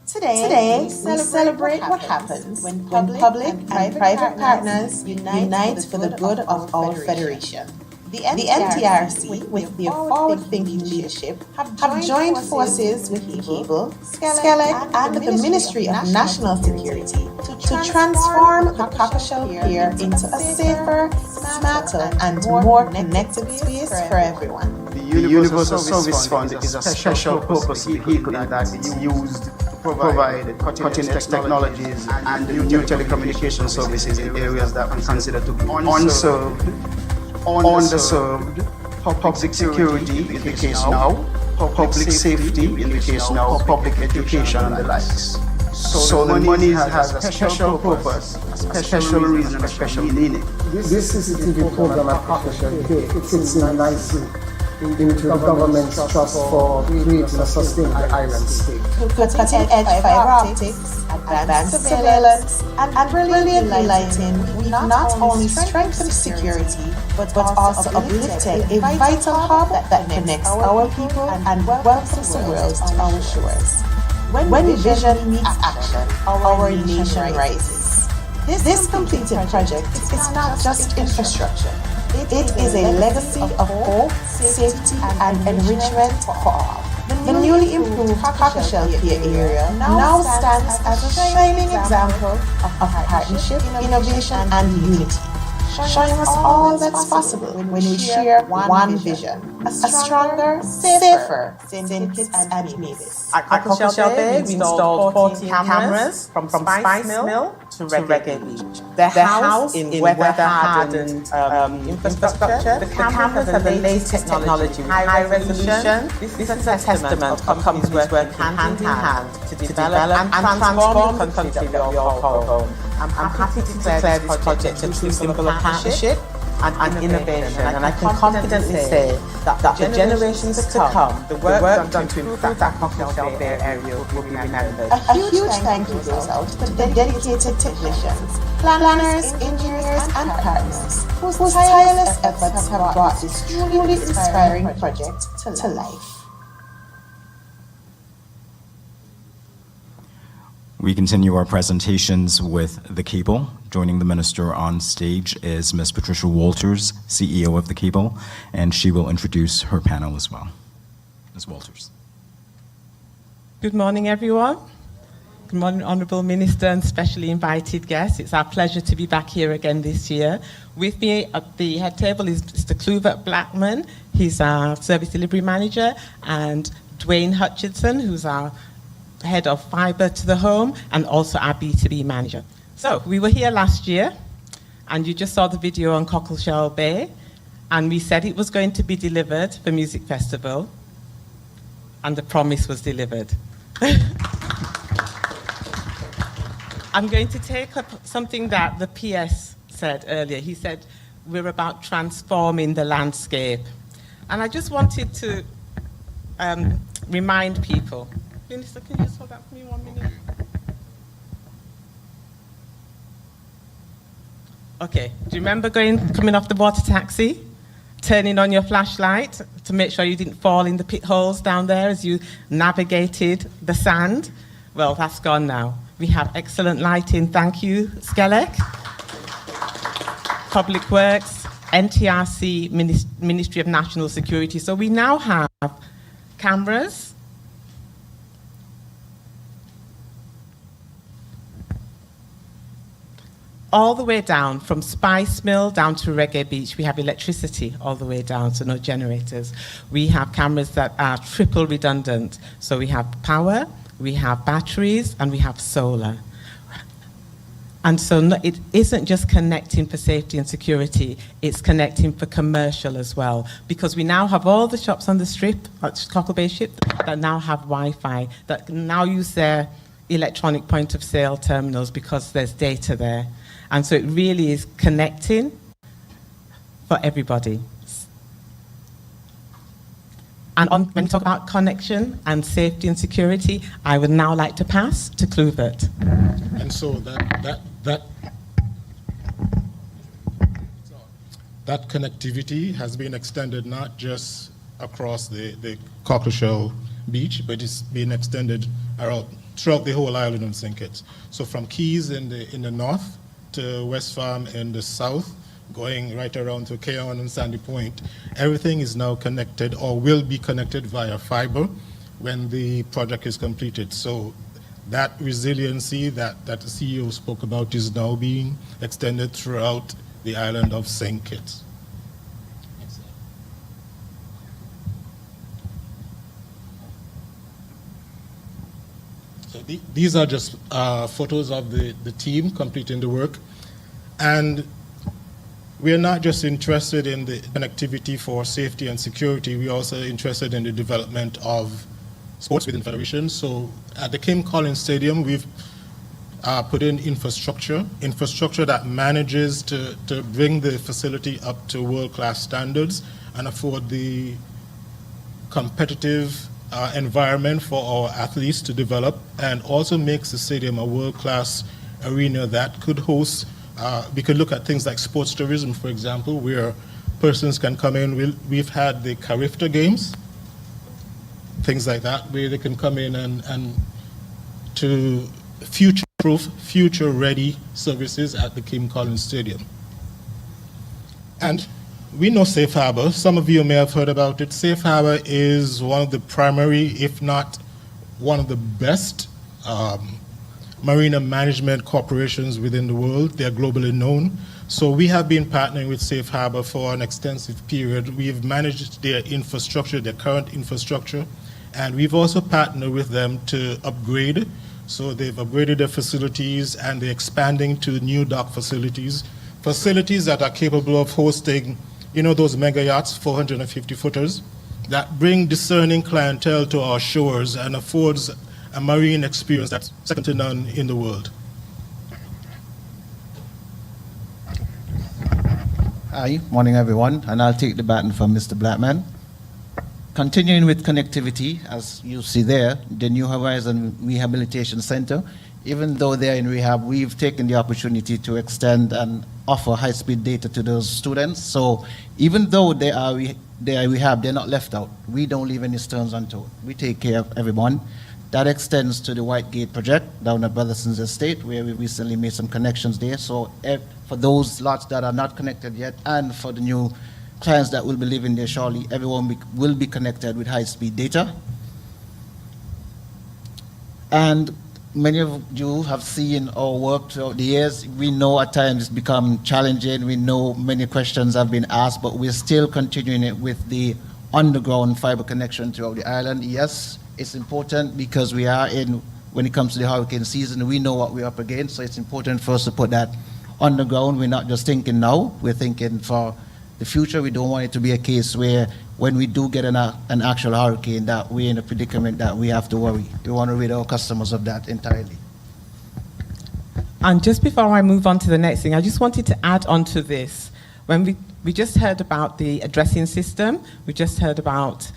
Today, we celebrate what happens when public and private partners unite for the good of our federation. The NTRC, with their forward-thinking leadership, have joined forces with Cable, SCELEC, and the Ministry of National Security to transform the Cockleshell Pier into a safer, smarter, and more connected space for everyone. The Universal Service Fund is a special purpose vehicle that is used to provide cutting-edge technologies and new telecommunication services in areas that we consider to be underserved, public security in the case now, public safety in the case now, public education and the likes. So the money has a special purpose, a special reason, a special meaning. This CCTV program at Cockleshell Pier, it fits in nicely into the government's trust for creating a sustainable island state. Cutting-edge fiber optics, advanced surveillance, and brilliant lighting, we've not only strengthened security, but also uplifted a vital hub that connects our people and welcomes the world to our shores. When vision meets action, our nation rises. This completed project is not just infrastructure. It is a legacy of hope, safety, and enrichment for all. The newly improved Cockleshell Pier area now stands as a shining example of partnership, innovation, and unity, showing us all that's possible when we share one vision: a stronger, safer St. Kitts and Nevis. At Cockleshell Bay, we installed 14 cameras from Spice Mill to Reggae Beach. The house in weather-hardened infrastructure. The cameras have the latest technology with high resolution. This is a testament of companies working hand in hand to develop and transform the country that we all call home. I'm happy to declare this project a true symbol of partnership and innovation, and I can confidently say that the generations to come, the work done to improve that Cockleshell Bay area will be remembered. A huge thank you goes out to the dedicated technicians, planners, engineers, and partners whose tireless efforts have brought this truly inspiring project to life. We continue our presentations with the Cable. Joining the minister on stage is Ms. Patricia Walters, CEO of the Cable, and she will introduce her panel as well. Ms. Walters. Good morning, everyone. Good morning, Honourable Minister and specially invited guests. It's our pleasure to be back here again this year. With me at the head table is Mr. Kluver Blackman. He's our Service Delivery Manager, and Dwayne Hutchinson, who's our Head of Fibre to the Home, and also our B2B Manager. So we were here last year, and you just saw the video on Cockleshell Bay, and we said it was going to be delivered for Music Festival, and the promise was delivered. I'm going to take up something that the PS said earlier. He said, we're about transforming the landscape. And I just wanted to remind people. Minister, can you just hold that for me 1 minute? Okay, do you remember coming off the water taxi, turning on your flashlight to make sure you didn't fall in the pit holes down there as you navigated the sand? Well, that's gone now. We have excellent lighting. Thank you, SCELEC, Public Works, NTRC, Ministry of National Security. So we now have cameras, all the way down from Spice Mill down to Reggae Beach. We have electricity all the way down, so no generators. We have cameras that are triple redundant. So we have power, we have batteries, and we have solar. And so it isn't just connecting for safety and security, it's connecting for commercial as well. Because we now have all the shops on the strip, at Cockle Bay Ship, that now have Wi-Fi, that now use their electronic point of sale terminals because there's data there. And so it really is connecting for everybody. And when we talk about connection and safety and security, I would now like to pass to Clubert. And so that connectivity has been extended not just across the Cockleshell Beach, but it's been extended throughout the whole island of St. Kitts. So from Keys in the north to West Farm in the south, going right around to Keon and Sandy Point, everything is now connected or will be connected via fiber when the project is completed. So that resiliency that the CEO spoke about is now being extended throughout the island of St. Kitts. So these are just photos of the team completing the work. And we're not just interested in the connectivity for safety and security, we're also interested in the development of sports within the Federation. So at the Kim Collins Stadium, we've put in infrastructure that manages to bring the facility up to world-class standards and afford the competitive environment for our athletes to develop, and also makes the stadium a world-class arena that could host. We could look at things like sports tourism, for example, where persons can come in. We've had the Carifta Games, things like that, where they can come in and to future-proof, future-ready services at the Kim Collins Stadium. And we know Safe Harbor. Some of you may have heard about it. Safe Harbor is one of the primary, if not one of the best, marina management corporations within the world. They're globally known. So we have been partnering with Safe Harbor for an extensive period. We've managed their infrastructure, their current infrastructure, and we've also partnered with them to upgrade. So they've upgraded their facilities and they're expanding to new dock facilities that are capable of hosting, those mega yachts, 450 footers, that bring discerning clientele to our shores and affords a marine experience that's second to none in the world. Hi, morning everyone, and I'll take the baton from Mr. Blackman. Continuing with connectivity, as you see there, the New Horizon Rehabilitation Center, even though they're in rehab, we've taken the opportunity to extend and offer high-speed data to those students. So even though they are rehab, they're not left out. We don't leave any stones unturned. We take care of everyone. That extends to the White Gate project down at Brotherson's Estate, where we recently made some connections there. So for those lots that are not connected yet, and for the new clients that will be living there shortly, everyone will be connected with high-speed data. And many of you have seen our work throughout the years. We know at times it's become challenging. We know many questions have been asked, but we're still continuing it with the underground fiber connection throughout the island. Yes, it's important because we are when it comes to the hurricane season, we know what we're up against, so it's important for us to put that underground. We're not just thinking now, we're thinking for the future. We don't want it to be a case where when we do get an actual hurricane that we're in a predicament that we have to worry. We want to rid our customers of that entirely. And just before I move on to the next thing, I just wanted to add on to this. When we just heard about the addressing system, we just heard about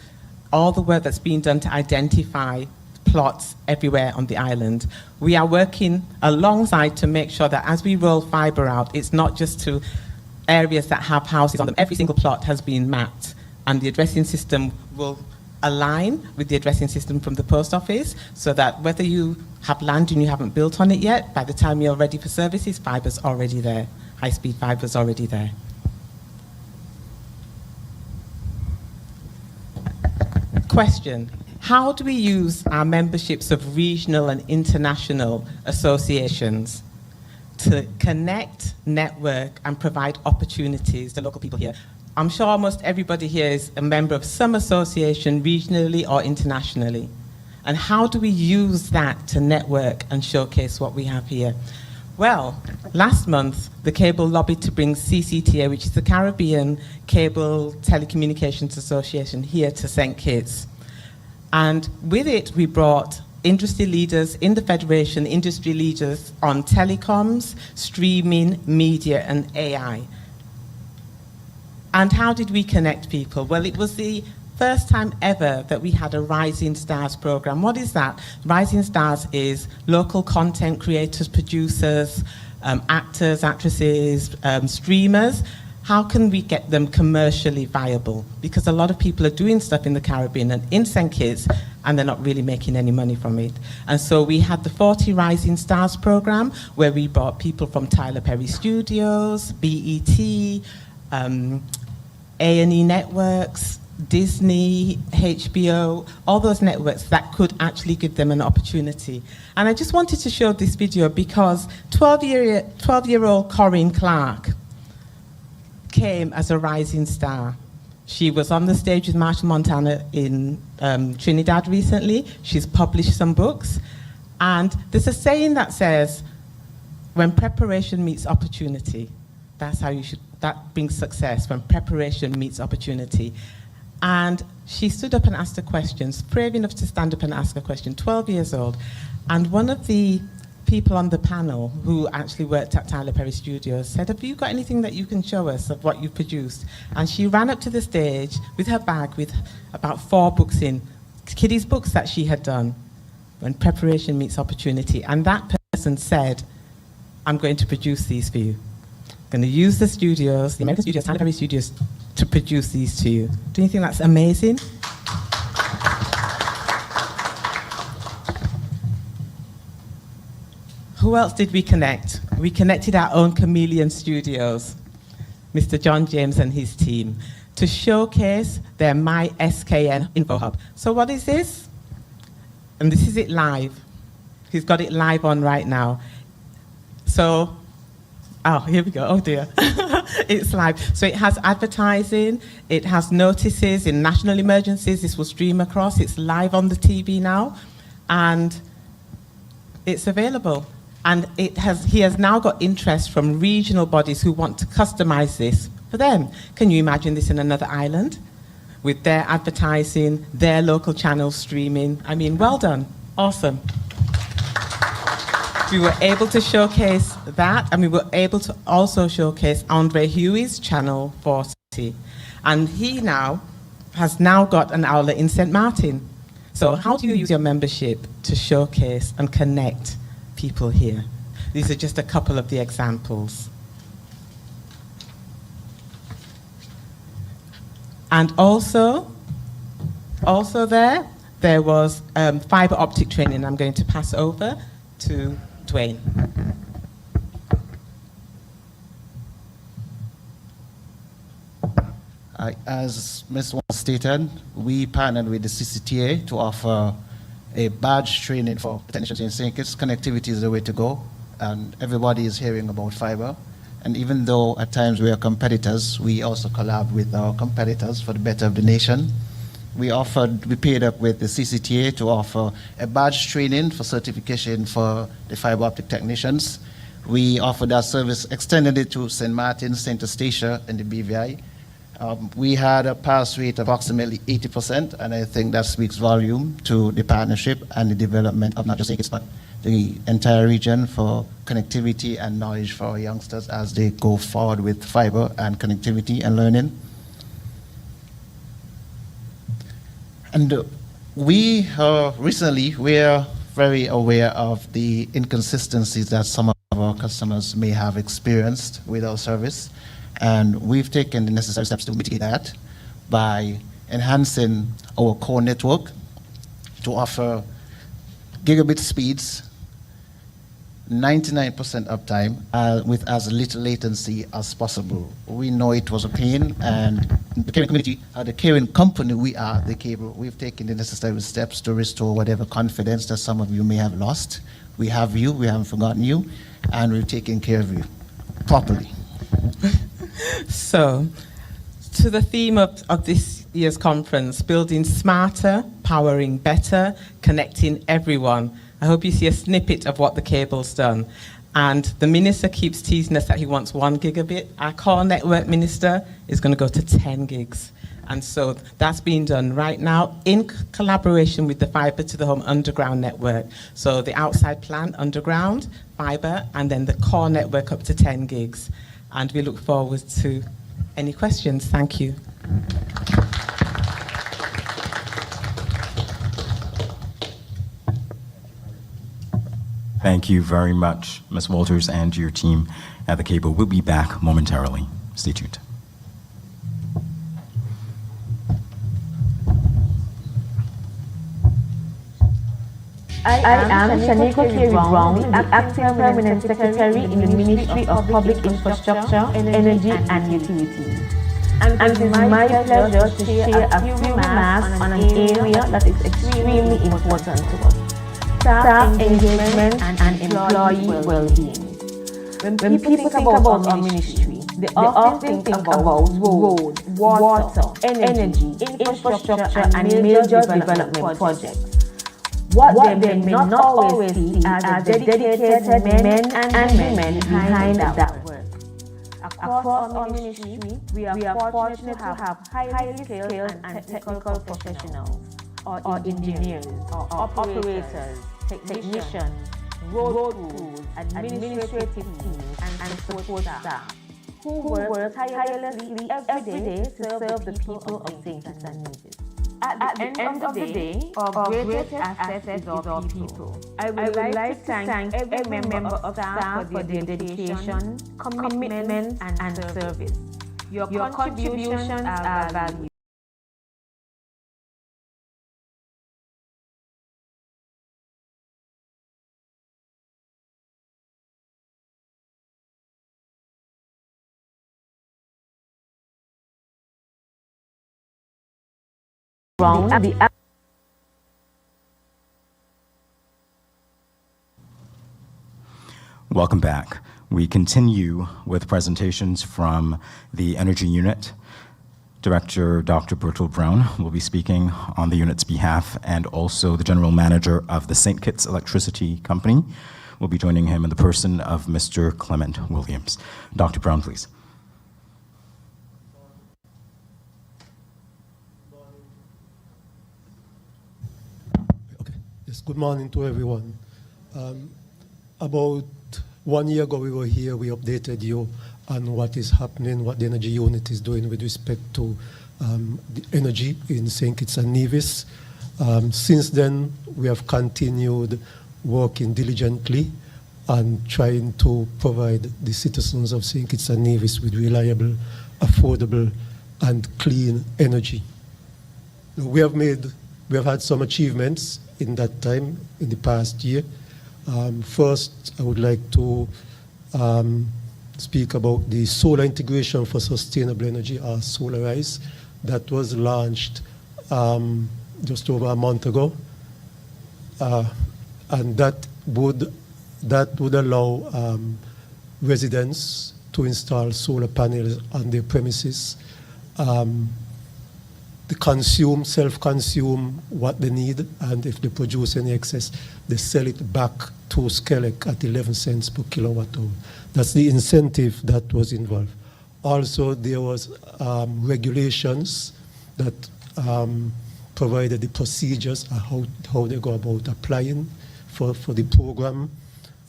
all the work that's being done to identify plots everywhere on the island. We are working alongside to make sure that as we roll fiber out, it's not just to areas that have houses on them. Every single plot has been mapped, and the addressing system will align with the addressing system from the post office, so that whether you have land and you haven't built on it yet, by the time you're ready for services, fiber's already there. High-speed fiber's already there. Question: how do we use our memberships of regional and international associations to connect, network, and provide opportunities to local people here. I'm sure almost everybody here is a member of some association, regionally or internationally. And how do we use that to network and showcase what we have here? Well, last month, the Cable lobbied to bring CCTA, which is the Caribbean Cable Telecommunications Association, here to St. Kitts. And with it, we brought industry leaders in the Federation, industry leaders on telecoms, streaming, media, and AI. And how did we connect people? Well, it was the first time ever that we had a Rising Stars program. What is that? Rising Stars is local content creators, producers, actors, actresses, streamers. How can we get them commercially viable? Because a lot of people are doing stuff in the Caribbean and in St. Kitts, and they're not really making any money from it. And so we had the 40 Rising Stars program, where we brought people from Tyler Perry Studios, BET, A&E Networks, Disney, HBO, all those networks that could actually give them an opportunity. And I just wanted to show this video because 12-year-old Corinne Clark came as a rising star. She was on the stage with Marshall Montana in Trinidad recently. She's published some books. And there's a saying that says, when preparation meets opportunity, that's how you should, that brings success, when preparation meets opportunity. And she stood up and asked a question, brave enough to stand up and ask a question, 12 years old. And one of the people on the panel who actually worked at Tyler Perry Studios said, have you got anything that you can show us of what you've produced? And she ran up to the stage with her bag with about 4 books in, kiddies' books that she had done, when preparation meets opportunity. And that person said, I'm going to produce these for you. I'm going to use the studios, the American Studios, Tyler Perry Studios, to produce these to you. Do you think that's amazing? Who else did we connect? We connected our own Chameleon Studios, Mr. John James and his team, to showcase their MySKN Info Hub. So what is this? And this is it live. He's got it live on right now. So, oh, here we go. Oh dear. It's live. So it has advertising, it has notices in national emergencies. This will stream across. It's live on the TV now, and it's available. And he has now got interest from regional bodies who want to customize this for them. Can you imagine this in another island with their advertising, their local channels streaming? I mean, well done. Awesome. We were able to showcase that, and we were able to also showcase Andre Huey's channel 40. And he has got an outlet in St. Martin. So how do you use your membership to showcase and connect people here? These are just a couple of the examples. And also there was fiber optic training. I'm going to pass over to Dwayne. As Ms. Wong stated, we partnered with the CCTA to offer a badge training for technicians in St. Kitts. Connectivity is the way to go, and everybody is hearing about fiber. And even though at times we are competitors, we also collab with our competitors for the better of the nation. We paid up with the CCTA to offer a badge training for certification for the fiber optic technicians. We offered that service, extended it to St. Martin, St. Eustacia, and the BVI. We had a pass rate of approximately 80%, and I think that speaks volume to the partnership and the development of not just St. Kitts, but the entire region for connectivity and knowledge for our youngsters as they go forward with fiber and connectivity and learning. And we recently, we are very aware of the inconsistencies that some of our customers may have experienced with our service. And we've taken the necessary steps to mitigate that by enhancing our core network to offer gigabit speeds, 99% uptime, with as little latency as possible. We know it was a pain, and the caring community, the caring company we are, the cable, we've taken the necessary steps to restore whatever confidence that some of you may have lost We have you, we haven't forgotten you, and we're taking care of you properly. So, to the theme of this year's conference, building smarter, powering better, connecting everyone. I hope you see a snippet of what the cable's done. And the minister keeps teasing us that he wants 1 gigabit. Our core network minister is going to go to 10 gigs. And so that's being done right now in collaboration with the fiber to the home underground network. So the outside plant underground, fiber, and then the core network up to 10 gigs. And we look forward to any questions. Thank you. Thank you very much, Ms. Walters, and your team at the cable. We'll be back momentarily. Stay tuned. I am Shanika Kerry-Brown, the acting permanent secretary in the Ministry of Public Infrastructure, Energy and Utilities. And it is my pleasure to share a few remarks on an area that is extremely important to us: staff engagement and employee well-being. When people think about our ministry, they often think about road, water, energy, infrastructure, and major development projects. What they may not always see are the dedicated men and women behind that work. Across our ministry, we are fortunate to have highly skilled and technical professionals, or engineers, or operators, technicians, road crews, administrative teams, and support staff, who work tirelessly every day to serve the people of St. Kitts and Nevis. At the end of the day, our greatest asset is our people. I would like to thank every member of staff for their dedication, commitment, and service. Your contributions are valued. Welcome back. We continue with presentations from the Energy Unit. Director Dr. Bertold Brown will be speaking on the unit's behalf, and also the General Manager of the St. Kitts Electricity Company will be joining him in the person of Mr. Clement Williams. Dr. Brown, please. Yes, good morning to everyone. About 1 year ago we were here, we updated you on what is happening, what the Energy Unit is doing with respect to the energy in St. Kitts and Nevis. Since then, we have continued working diligently and trying to provide the citizens of St. Kitts and Nevis with reliable, affordable, and clean energy. We have had some achievements in that time, in the past year. First, I would like to speak about the solar integration for sustainable energy, or Solarize, that was launched just over a month ago. And that would allow residents to install solar panels on their premises. They self-consume what they need, and if they produce any excess, they sell it back to Skelec at 11 cents per kilowatt hour. That's the incentive that was involved. Also, there was regulations that provided the procedures, how they go about applying for the program,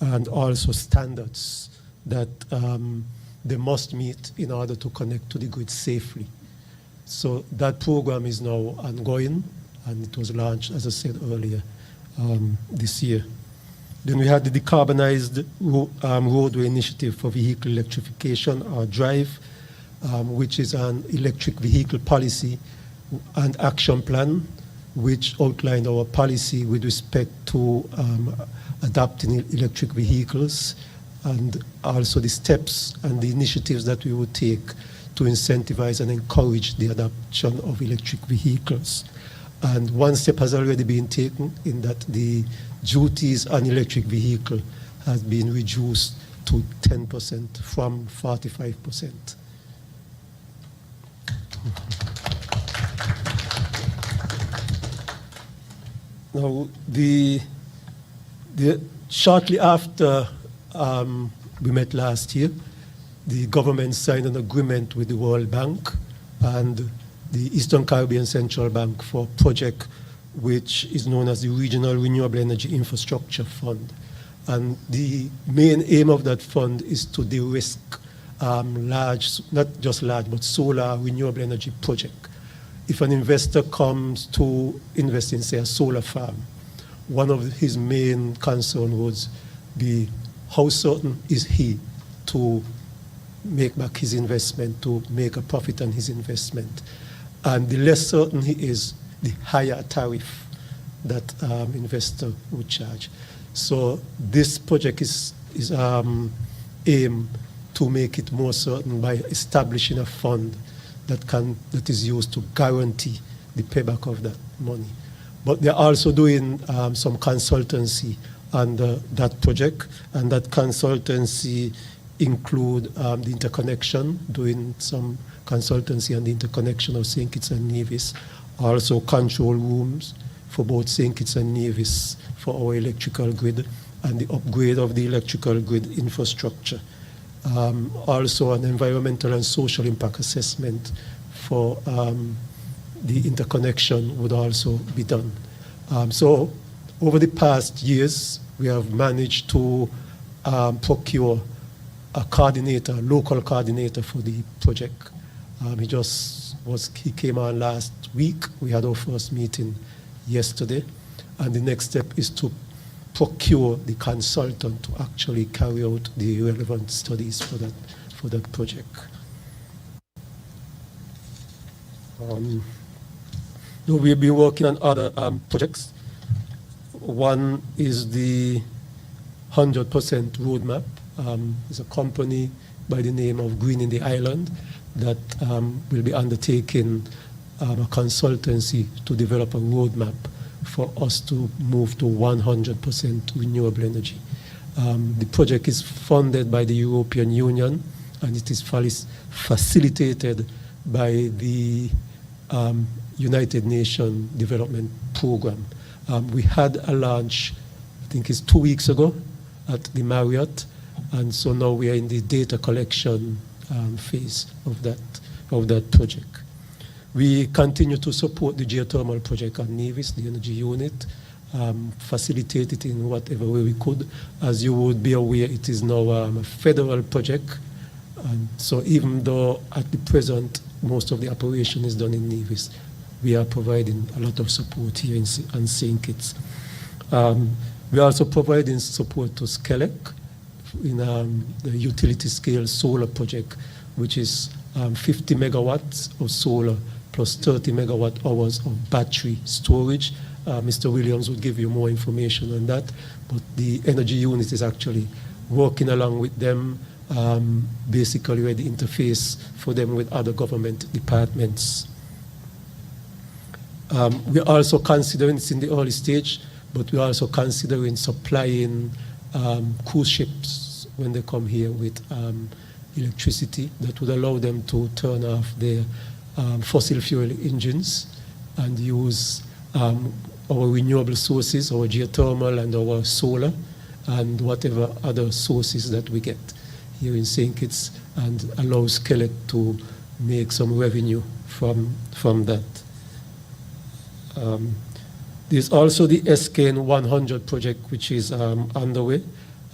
and also standards that they must meet in order to connect to the grid safely. So that program is now ongoing, and it was launched, as I said earlier, this year. Then we had the Decarbonized Roadway Initiative for Vehicle Electrification, or DRIVE, which is an electric vehicle policy and action plan, which outlined our policy with respect to adopting electric vehicles, and also the steps and the initiatives that we would take to incentivize and encourage the adoption of electric vehicles. And one step has already been taken in that the duties on electric vehicle has been reduced to 10% from 45%. Now, shortly after we met last year, the government signed an agreement with the World Bank and the Eastern Caribbean Central Bank for a project which is known as the Regional Renewable Energy Infrastructure Fund. And the main aim of that fund is to de-risk large, not just large, but solar renewable energy project. If an investor comes to invest in, say, a solar farm, one of his main concerns would be how certain is he to make back his investment, to make a profit on his investment. And the less certain he is, the higher tariff that investor would charge. So this project is aimed to make it more certain by establishing a fund that is used to guarantee the payback of that money. But they're also doing some consultancy under that project, and that consultancy include the interconnection, doing some consultancy on the interconnection of St. Kitts and Nevis, also control rooms for both St. Kitts and Nevis for our electrical grid, and the upgrade of the electrical grid infrastructure. Also an environmental and social impact assessment for the interconnection would also be done. So over the past years, we have managed to procure a coordinator, a local coordinator for the project. He came on last week. We had our first meeting yesterday. And the next step is to procure the consultant to actually carry out the relevant studies for that project. We've been working on other projects. One is the 100% roadmap. It's a company by the name of Green in the Island that will be undertaking a consultancy to develop a roadmap for us to move to 100% renewable energy. The project is funded by the European Union, and it is facilitated by the United Nations Development Program. We had a launch, I think it's 2 weeks ago, at the Marriott, and so now we are in the data collection phase of that project. We continue to support the geothermal project on Nevis, the energy unit, facilitate it in whatever way we could. As you would be aware, it is now a federal project. And so even though at the present, most of the operation is done in Nevis, we are providing a lot of support here in St. Kitts. We are also providing support to Skelec in the utility scale solar project, which is 50 megawatts of solar plus 30 megawatt hours of battery storage. Mr. Williams would give you more information on that, but the energy unit is actually working along with them, basically where the interface for them with other government departments. We're also considering, it's in the early stage, but we're also considering supplying cruise ships when they come here with electricity that would allow them to turn off their fossil fuel engines and use our renewable sources, our geothermal and our solar, and whatever other sources that we get here in St. Kitts, and allows Skelec to make some revenue from that. There's also the SKN 100 project, which is underway,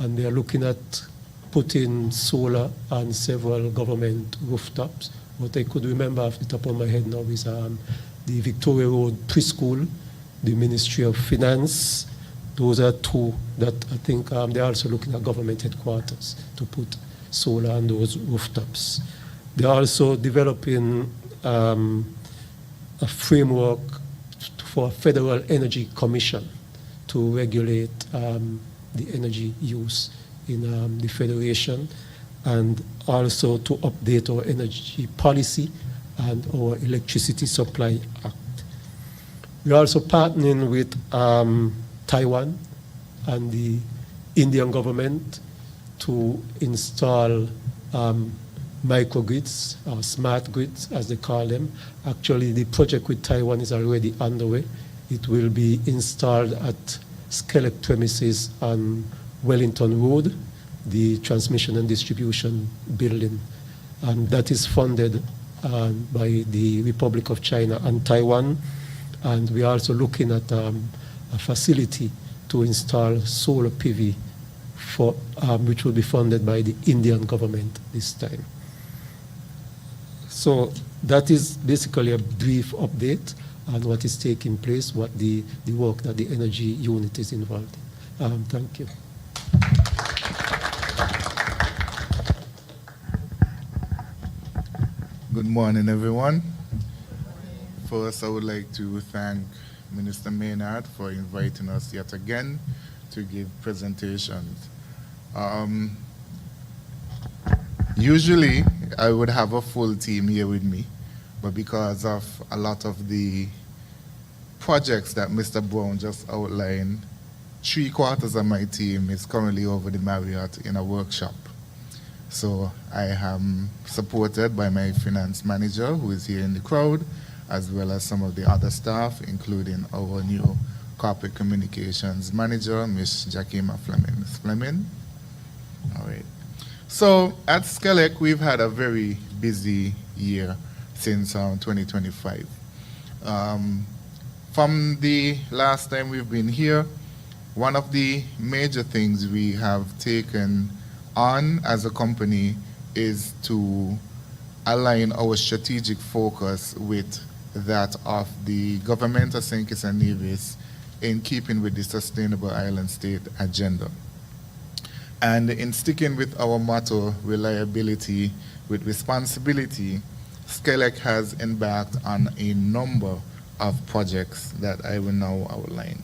and they are looking at putting solar on several government rooftops. What I could remember off the top of my head now is the Victoria Road Preschool, the Ministry of Finance. Those are two that I think they're also looking at government headquarters to put solar on those rooftops. They're also developing a framework for a Federal Energy Commission to regulate the energy use in the Federation, and also to update our energy policy and our Electricity Supply Act. We're also partnering with Taiwan and the Indian government to install microgrids, or smart grids, as they call them. Actually, the project with Taiwan is already underway. It will be installed at Skelec premises on Wellington Road, the transmission and distribution building. And that is funded by the Republic of China and Taiwan. And we are also looking at a facility to install solar PV for, which will be funded by the Indian government this time. So that is basically a brief update on what is taking place, what the work that the energy unit is involved in. Thank you. Good morning, everyone. First, I would like to thank Minister Maynard for inviting us yet again to give presentations. Usually, I would have a full team here with me, but because of a lot of the projects that Mr. Brown just outlined, 3/4 of my team is currently over the Marriott in a workshop. So I am supported by my finance manager, who is here in the crowd, as well as some of the other staff, including our new corporate communications manager, Ms. Jakima Fleming. All right. So at Skelec, we've had a very busy year since 2025. From the last time we've been here, one of the major things we have taken on as a company is to align our strategic focus with that of the government of St. Kitts and Nevis in keeping with the Sustainable Island State agenda. And in sticking with our motto, reliability with responsibility, Skelec has embarked on a number of projects that I will now outline.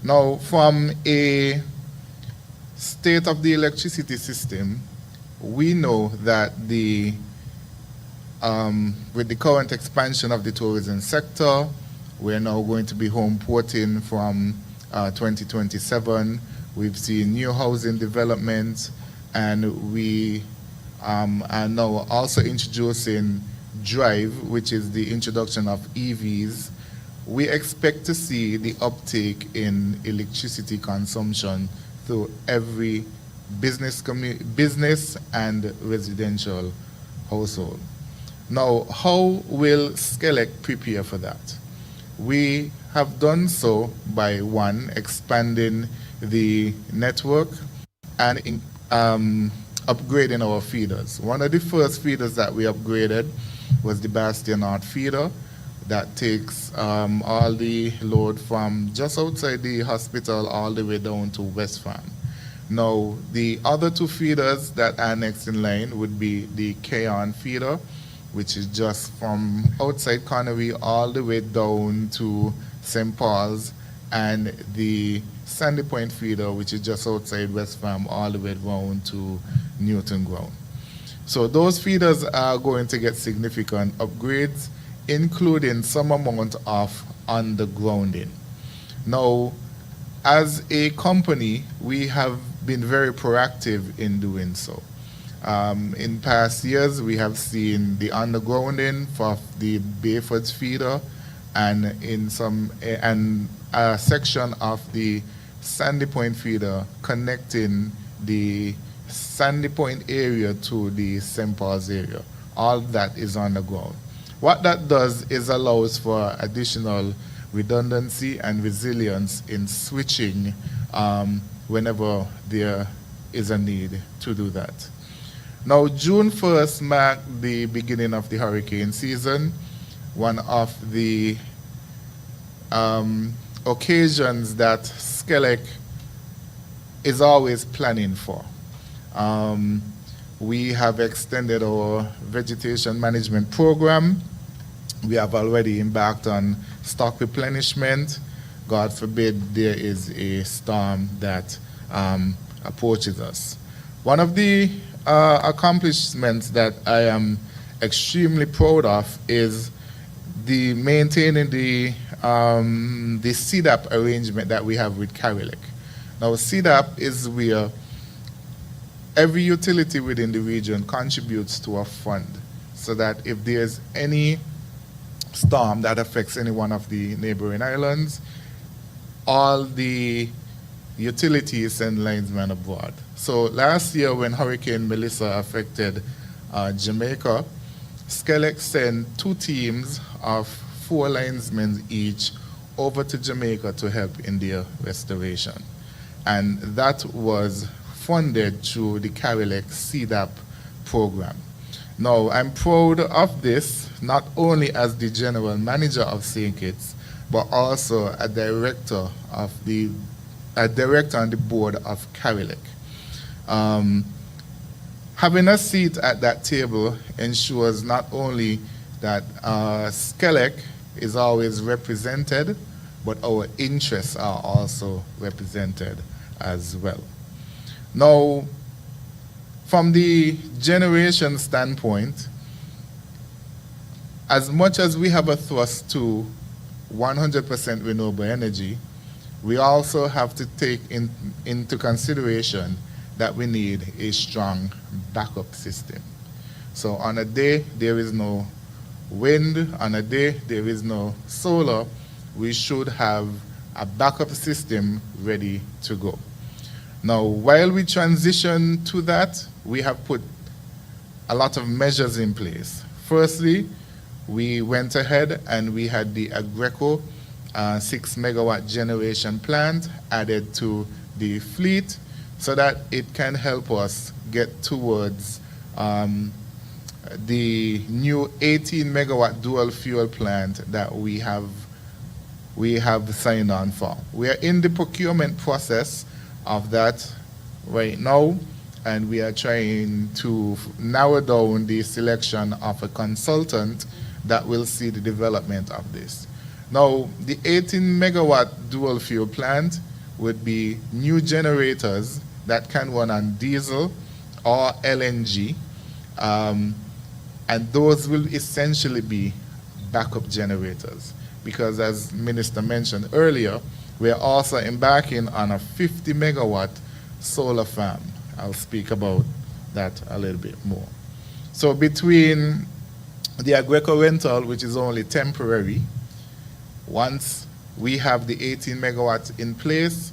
Now, from a state of the electricity system, we know that with the current expansion of the tourism sector, we're now going to be home porting from 2027. We've seen new housing development, and we are now also introducing Drive, which is the introduction of EVs. We expect to see the uptake in electricity consumption through every business and residential household. Now, how will Skelec prepare for that? We have done so by, one, expanding the network and upgrading our feeders. One of the first feeders that we upgraded was the Bastion North feeder that takes all the load from just outside the hospital all the way down to West Farm. Now, the other two feeders that are next in line would be the Keon feeder, which is just from outside Connery all the way down to St. Paul's, and the Sandy Point feeder, which is just outside West Farm all the way down to Newton Ground. So those feeders are going to get significant upgrades, including some amount of undergrounding. Now, as a company, we have been very proactive in doing so. In past years, we have seen the undergrounding for the Bayford's feeder, and in a section of the Sandy Point feeder connecting the Sandy Point area to the St. Paul's area. All that is underground. What that does is allows for additional redundancy and resilience in switching whenever there is a need to do that. Now, June 1st marked the beginning of the hurricane season, one of the occasions that Skelec is always planning for. We have extended our vegetation management program. We have already embarked on stock replenishment. God forbid there is a storm that approaches us. One of the accomplishments that I am extremely proud of is the maintaining the CDAP arrangement that we have with Carilic. Now, CDAP is where every utility within the region contributes to a fund, so that if there's any storm that affects any one of the neighboring islands, all the utilities send linesmen aboard. So last year when Hurricane Melissa affected Jamaica, SCELEC sent 2 teams of 4 linesmen each over to Jamaica to help in their restoration. And that was funded through the CARILEC CDAP program. Now, I'm proud of this, not only as the general manager of St. Kitts, but also a director on the board of CARILEC. Having a seat at that table ensures not only that SCELEC is always represented, but our interests are also represented as well. Now, from the generation standpoint, as much as we have a thrust to 100% renewable energy, we also have to take into consideration that we need a strong backup system. So on a day there is no wind, on a day there is no solar, we should have a backup system ready to go. Now, while we transition to that, we have put a lot of measures in place. Firstly, we went ahead and we had the Agreco 6 megawatt generation plant added to the fleet so that it can help us get towards the new 18 megawatt dual fuel plant that we have signed on for. We are in the procurement process of that right now, and we are trying to narrow down the selection of a consultant that will see the development of this. Now, the 18 megawatt dual fuel plant would be new generators that can run on diesel or LNG, and those will essentially be backup generators, because as Minister mentioned earlier, we are also embarking on a 50 megawatt solar farm. I'll speak about that a little bit more. So between the Agreco rental, which is only temporary, once we have the 18 megawatts in place,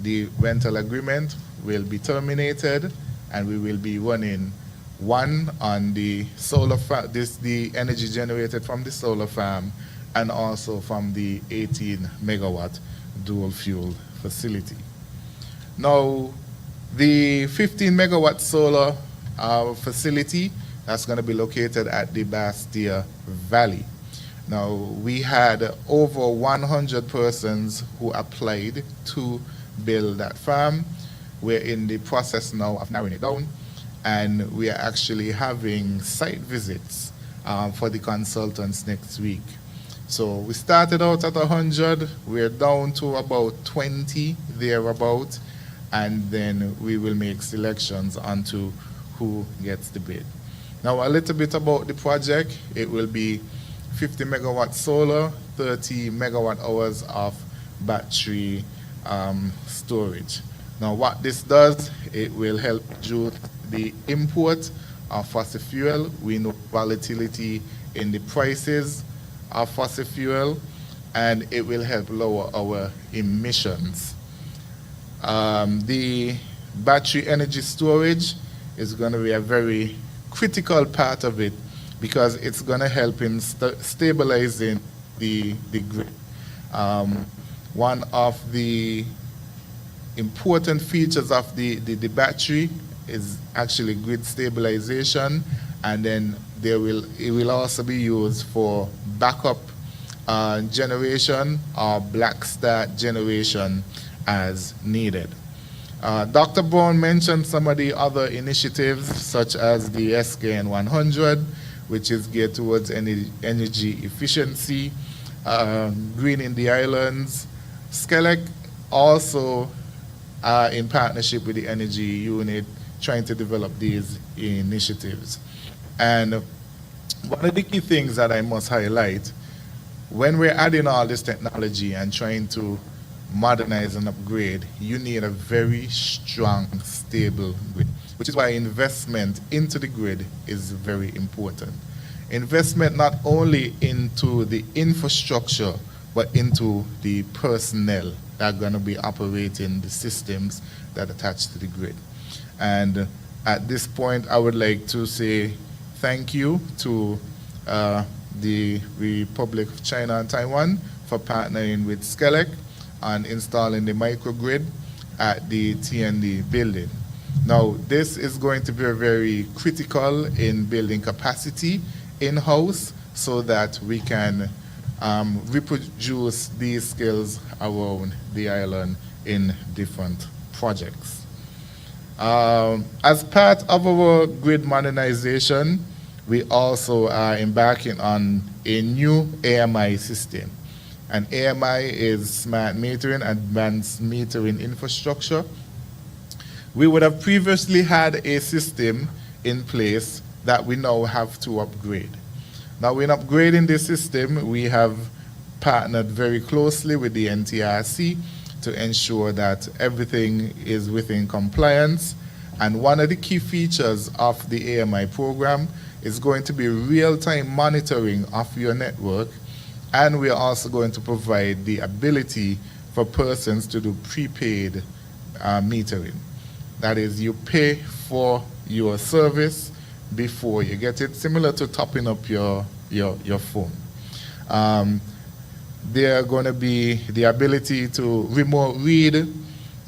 the rental agreement will be terminated, and we will be running one on the solar farm, the energy generated from the solar farm, and also from the 18 megawatt dual fuel facility. Now, the 15 megawatt solar facility, that's going to be located at the Bastia Valley. Now, we had over 100 persons who applied to build that farm. We're in the process now of narrowing it down, and we are actually having site visits for the consultants next week. So we started out at 100, we're down to about 20 thereabout, and then we will make selections onto who gets the bid. Now, a little bit about the project. It will be 50 megawatt solar, 30 megawatt hours of battery storage. Now, what this does, it will help reduce the import of fossil fuel. We know volatility in the prices of fossil fuel, and it will help lower our emissions. The battery energy storage is going to be a very critical part of it, because it's going to help in stabilizing the grid. One of the important features of the battery is actually grid stabilization, and then it will also be used for backup generation or black start generation as needed. Dr. Brown mentioned some of the other initiatives, such as the SKN 100, which is geared towards energy efficiency, greening the islands. SCELEC also in partnership with the energy unit, trying to develop these initiatives. And one of the key things that I must highlight, when we're adding all this technology and trying to modernize and upgrade, you need a very strong, stable grid, which is why investment into the grid is very important. Investment not only into the infrastructure, but into the personnel that are going to be operating the systems that attach to the grid. And at this point, I would like to say thank you to the Republic of China and Taiwan for partnering with SCELEC on installing the microgrid at the TND building. Now, this is going to be very critical in building capacity in-house so that we can reproduce these skills around the island in different projects. As part of our grid modernization, we also are embarking on a new AMI system. And AMI is smart metering, advanced metering infrastructure. We would have previously had a system in place that we now have to upgrade. Now, in upgrading this system, we have partnered very closely with the NTRC to ensure that everything is within compliance. And one of the key features of the AMI program is going to be real-time monitoring of your network, and we are also going to provide the ability for persons to do prepaid metering. That is, you pay for your service before you get it, similar to topping up your phone. There are going to be the ability to remote read,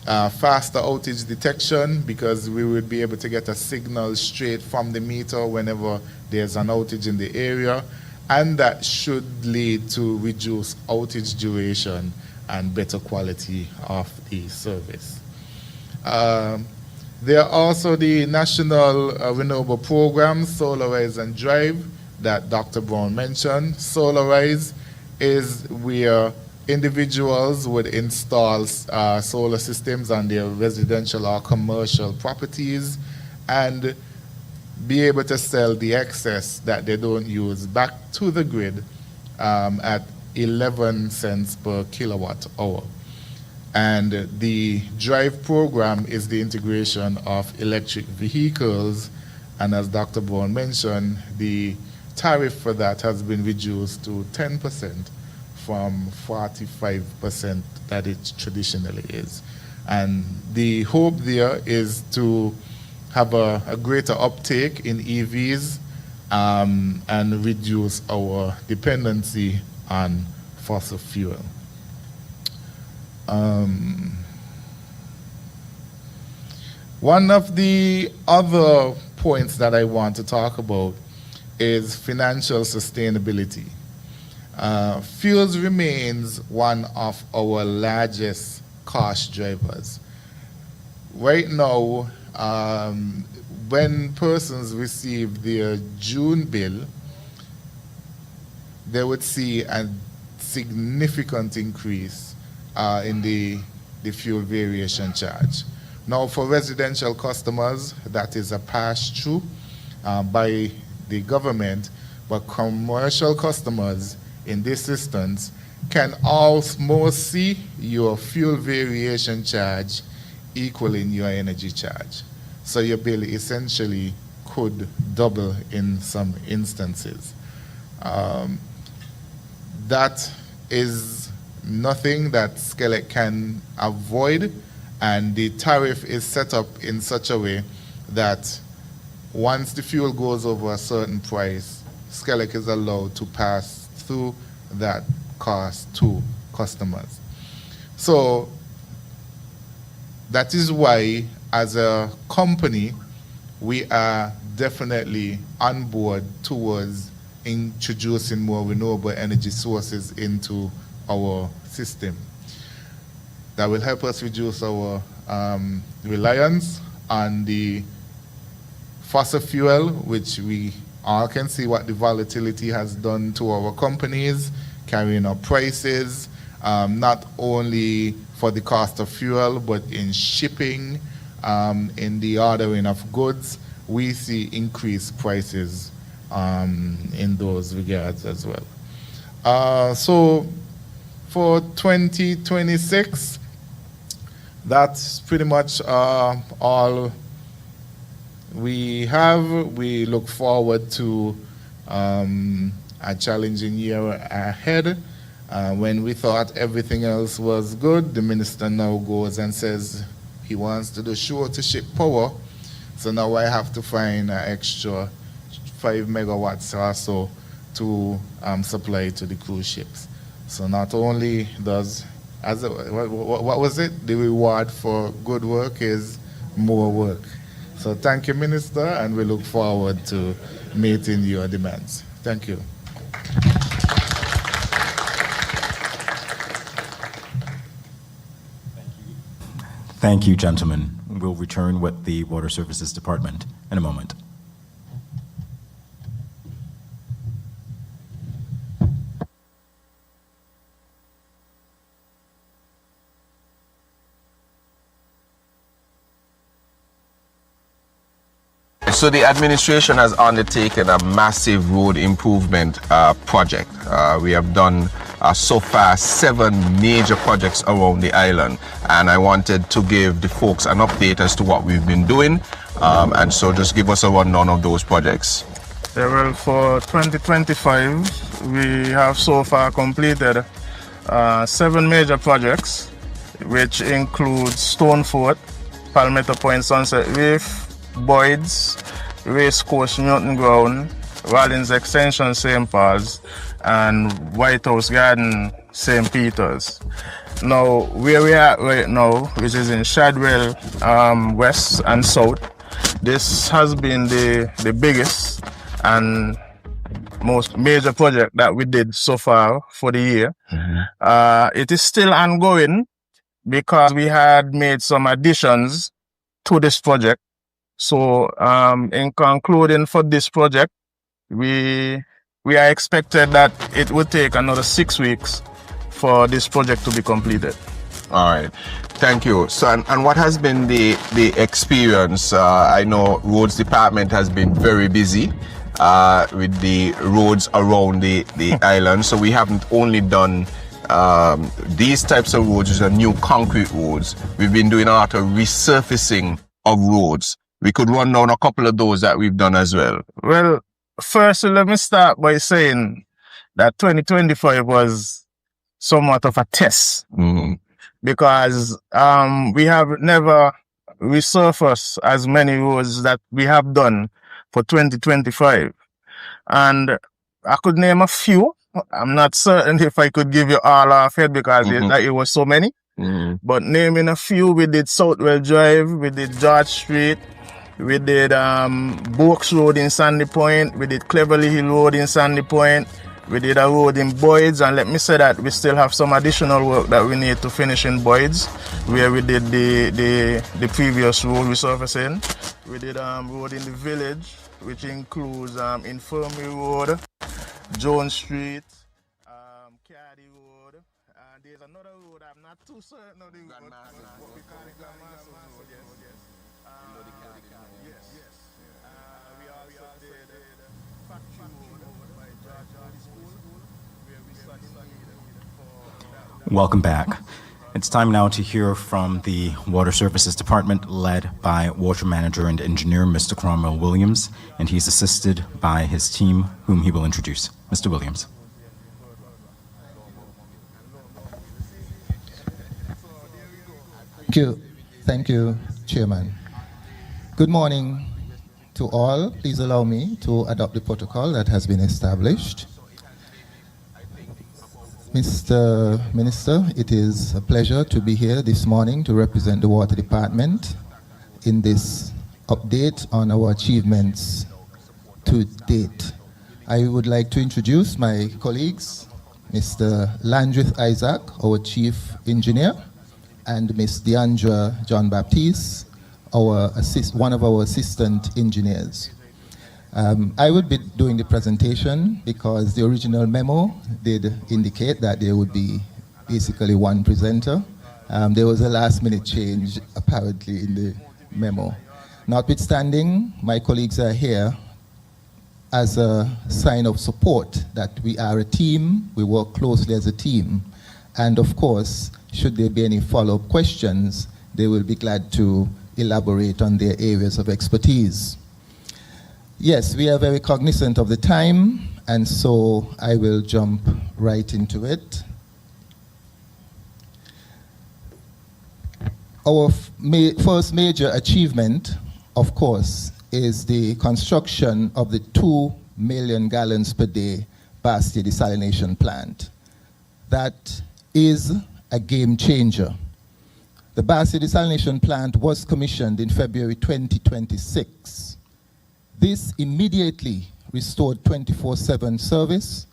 faster outage detection, because we would be able to get a signal straight from the meter whenever there's an outage in the area, and that should lead to reduced outage duration and better quality of the service. There are also the national renewable programs, Solarize and Drive, that Dr. Brown mentioned. Solarize is where individuals would install solar systems on their residential or commercial properties and be able to sell the excess that they don't use back to the grid at 11 cents per kilowatt hour. And the Drive program is the integration of electric vehicles, and as Dr. Brown mentioned, the tariff for that has been reduced to 10% from 45% that it traditionally is. And the hope there is to have a greater uptake in EVs and reduce our dependency on fossil fuel. One of the other points that I want to talk about is financial sustainability. Fuels remains one of our largest cost drivers. Right now, when persons receive their June bill, they would see a significant increase in the fuel variation charge. Now, for residential customers, that is a pass-through by the government, but commercial customers in this instance can almost see your fuel variation charge equaling your energy charge. So your bill essentially could double in some instances. That is nothing that SCELEC can avoid, and the tariff is set up in such a way that once the fuel goes over a certain price, SCELEC is allowed to pass through that cost to customers. So that is why, as a company, we are definitely on board towards introducing more renewable energy sources into our system. That will help us reduce our reliance on the fossil fuel, which we all can see what the volatility has done to our companies, carrying up prices, not only for the cost of fuel, but in shipping, in the ordering of goods. We see increased prices in those regards as well. So for 2026. That's pretty much all we have. We look forward to a challenging year ahead. When we thought everything else was good, the minister now goes and says he wants to do shore-to-ship power. So now I have to find an extra 5 megawatts or so to supply to the cruise ships. So not only does, what was it? The reward for good work is more work. So thank you, Minister, and we look forward to meeting your demands. Thank you. Thank you, gentlemen. We'll return with the Water Services Department in a moment. So the administration has undertaken a massive road improvement project. We have done so far 7 major projects around the island, and I wanted to give the folks an update as to what we've been doing, and so just give us a rundown of those projects. Yeah, well, for 2025, we have so far completed 7 major projects, which include Stonefort, Palmetto Point Sunset Reef, Boyd's, Racecourse Newton Ground, Rollins Extension St. Paul's, and White House Garden St. Peter's. Now, where we are right now, which is in Shadwell West and South, this has been the biggest and most major project that we did so far for the year. It is still ongoing because we had made some additions to this project. So in concluding for this project, we are expected that it would take another 6 weeks for this project to be completed. All right, thank you. So, and what has been the experience? I know Roads Department has been very busy with the roads around the island. So we haven't only done these types of roads, which are new concrete roads. We've been doing a lot of resurfacing of roads. We could run down a couple of those that we've done as well. Well, first, let me start by saying that 2025 was somewhat of a test. Because we have never resurfaced as many roads that we have done for 2025. And I could name a few. I'm not certain if I could give you all off head because it was so many. But naming a few, we did Southwell Drive, we did George Street, we did Boaks Road in Sandy Point, we did Cleverly Hill Road in Sandy Point, we did a road in Boyd's, and let me say that we still have some additional work that we need to finish in Boyd's, where we did the previous road resurfacing. We did road in the village, which includes Infirmary Road, Jones Street, Caddy Road, and there's another road I'm not too certain of the road, what we call it Grandmaster Road, yes. We also did Factory Road by George School, where we studied for... Welcome back. It's time now to hear from the Water Services Department, led by Water Manager and Engineer Mr. Cromwell Williams, and he's assisted by his team, whom he will introduce. Mr. Williams. Thank you, Chairman. Good morning to all. Please allow me to adopt the protocol that has been established. Mr. Minister, it is a pleasure to be here this morning to represent the Water Department in this update on our achievements to date. I would like to introduce my colleagues, Mr. Landrith Isaac, our Chief Engineer, and Ms. Deandra John Baptiste, one of our assistant engineers. I would be doing the presentation because the original memo did indicate that there would be basically one presenter. There was a last-minute change apparently in the memo. Notwithstanding, my colleagues are here as a sign of support that we are a team, we work closely as a team, And of course, should there be any follow-up questions, they will be glad to elaborate on their areas of expertise. Yes, we are very cognizant of the time, and so I will jump right into it. Our first major achievement, of course, is the construction of the 2 million gallons per day Bastia desalination plant. That is a game changer. The Bastia desalination plant was commissioned in February 2026. This immediately restored 24/7 service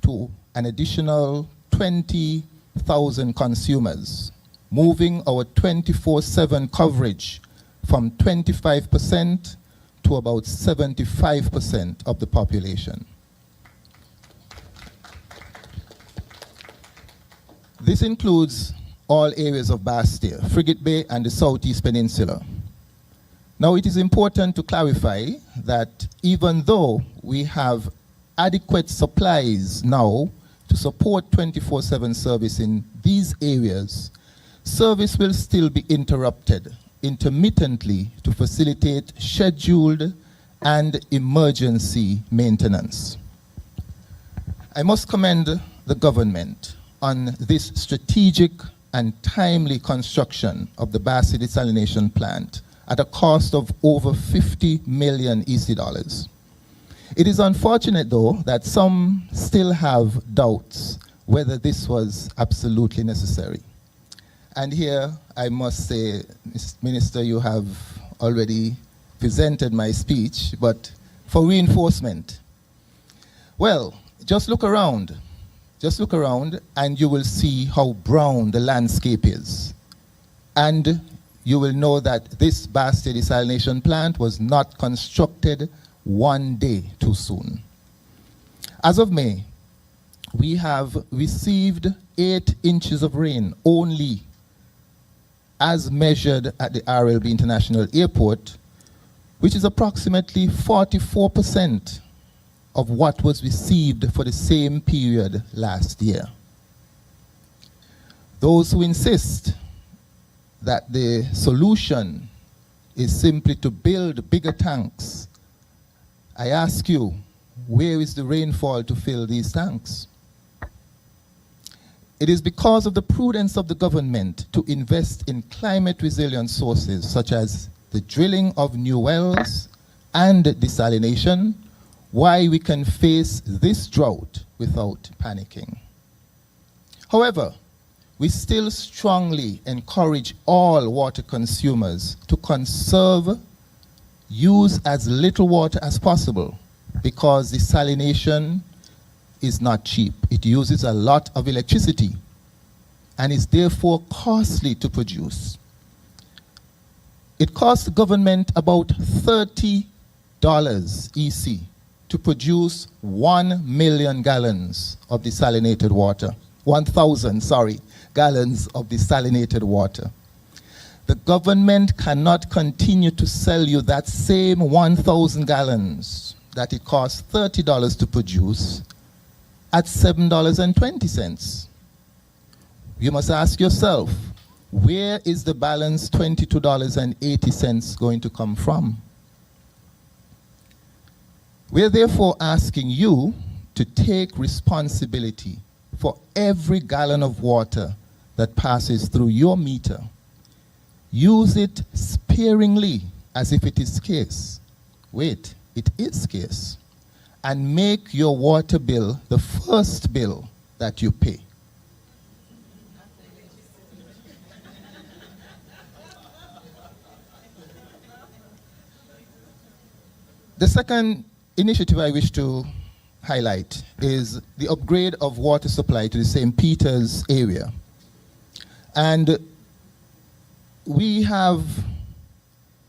to an additional 20,000 consumers, moving our 24/7 coverage from 25% to about 75% of the population. This includes all areas of Bastia, Frigate Bay, and the Southeast Peninsula. Now, it is important to clarify that even though we have adequate supplies now to support 24/7 service in these areas, service will still be interrupted intermittently to facilitate scheduled and emergency maintenance. I must commend the government on this strategic and timely construction of the Bastia desalination plant at a cost of over 50 million EC dollars. It is unfortunate, though, that some still have doubts whether this was absolutely necessary. And here I must say, Mr. Minister, you have already presented my speech, but for reinforcement, well, just look around. Just look around and you will see how brown the landscape is. And you will know that this Bastia desalination plant was not constructed one day too soon. As of May, we have received 8 inches of rain only as measured at the RLB International Airport, which is approximately 44% of what was received for the same period last year. Those who insist that the solution is simply to build bigger tanks, I ask you, where is the rainfall to fill these tanks? It is because of the prudence of the government to invest in climate resilient sources such as the drilling of new wells and desalination why we can face this drought without panicking. However, we still strongly encourage all water consumers to conserve, use as little water as possible, because desalination is not cheap. It uses a lot of electricity and is therefore costly to produce. It costs the government about $30 EC to produce 1 million gallons of desalinated water. 1,000, gallons of desalinated water. The government cannot continue to sell you that same 1,000 gallons that it costs $30 to produce at $7.20. You must ask yourself, where is the balance $22.80 going to come from? We're therefore asking you to take responsibility for every gallon of water that passes through your meter. Use it sparingly as if it is scarce. Wait, it is scarce. And make your water bill the first bill that you pay. The second initiative I wish to highlight is the upgrade of water supply to the St. Peter's area. And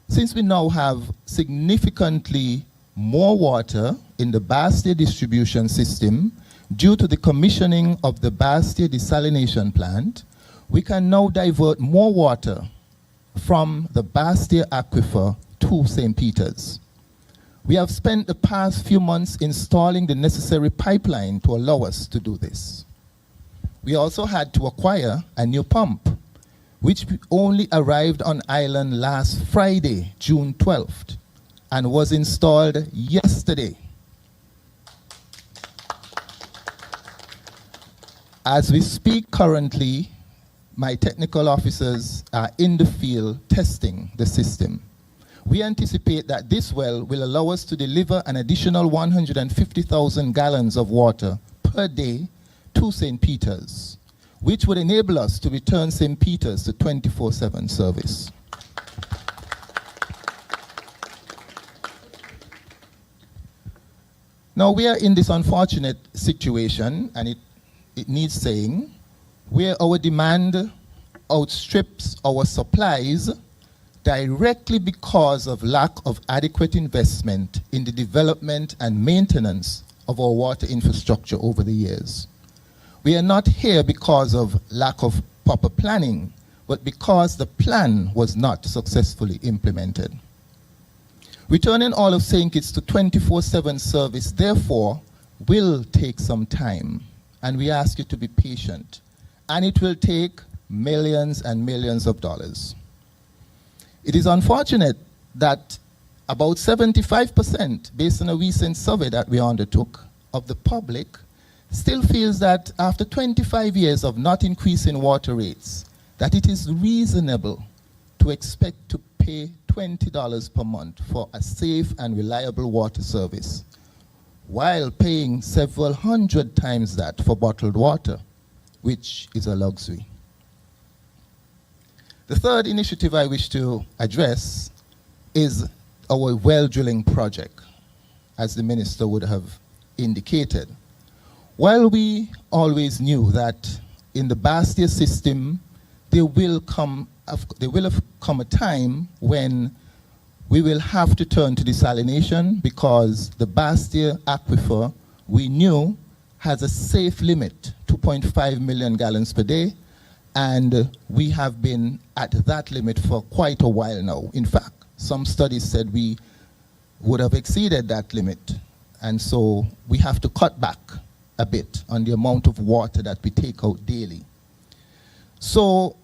since we now have significantly more water in the Bastia distribution system due to the commissioning of the Bastia desalination plant, we can now divert more water from the Bastia aquifer to St. Peter's. We have spent the past few months installing the necessary pipeline to allow us to do this. we also had to acquire a new pump, which only arrived on island last Friday, June 12th, and was installed yesterday. As we speak currently, my technical officers are in the field testing the system. We anticipate that this well will allow us to deliver an additional 150,000 gallons of water per day to St. Peter's, which would enable us to return St. Peter's to 24/7 service. Now we are in this unfortunate situation, and it needs saying, where our demand outstrips our supplies directly because of lack of adequate investment in the development and maintenance of our water infrastructure over the years. We are not here because of lack of proper planning, but because the plan was not successfully implemented. Returning all of St. Kitts to 24/7 service, therefore, will take some time, and we ask you to be patient, and it will take millions and millions of dollars. It is unfortunate that about 75%, based on a recent survey that we undertook, of the public still feels that after 25 years of not increasing water rates, that it is reasonable to expect to pay $20 per month for a safe and reliable water service, while paying several hundred times that for bottled water, which is a luxury. The third initiative I wish to address is our well drilling project, as the minister would have indicated. While we always knew that in the Bastia system, there will have come a time when we will have to turn to desalination, because the Bastia aquifer, we knew, has a safe limit, 2.5 million gallons per day, and we have been at that limit for quite a while now. In fact, some studies said we would have exceeded that limit, and so we have to cut back a bit on the amount of water that we take out daily. So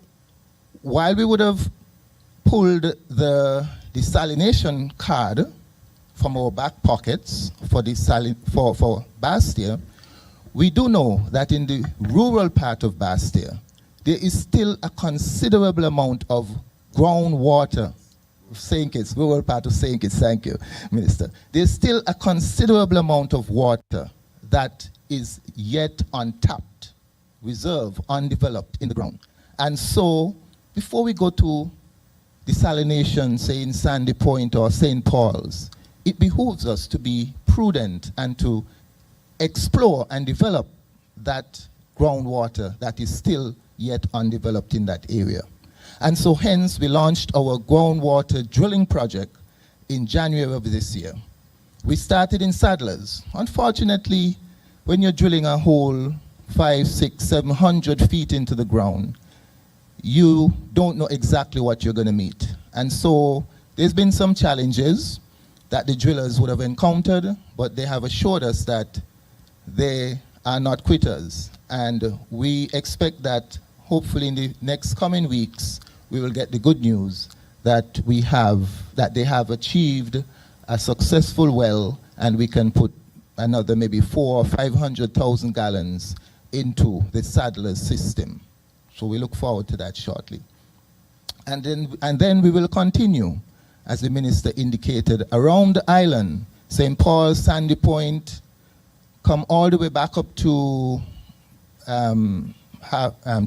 while we would have pulled the desalination card from our back pockets for Bastia, we do know that in the rural part of Bastia, there is still a considerable amount of groundwater. St. Kitts, rural part of St. Kitts, thank you, Minister. There's still a considerable amount of water that is yet untapped, reserved, undeveloped in the ground. And so, before we go to desalination, say in Sandy Point or St. Paul's, it behooves us to be prudent and to explore and develop that groundwater that is still yet undeveloped in that area. And so hence we launched our groundwater drilling project in January of this year. We started in Saddlers. Unfortunately, when you're drilling a hole 500, 600, 700 feet into the ground, you don't know exactly what you're going to meet. And so there's been some challenges that the drillers would have encountered, but they have assured us that they are not quitters. And we expect that hopefully in the next coming weeks, we will get the good news that they have achieved a successful well, and we can put another maybe 400,000 or 500,000 gallons into the Saddlers system. So we look forward to that shortly. And then we will continue, as the minister indicated, around the island, St. Paul, Sandy Point, come all the way back up to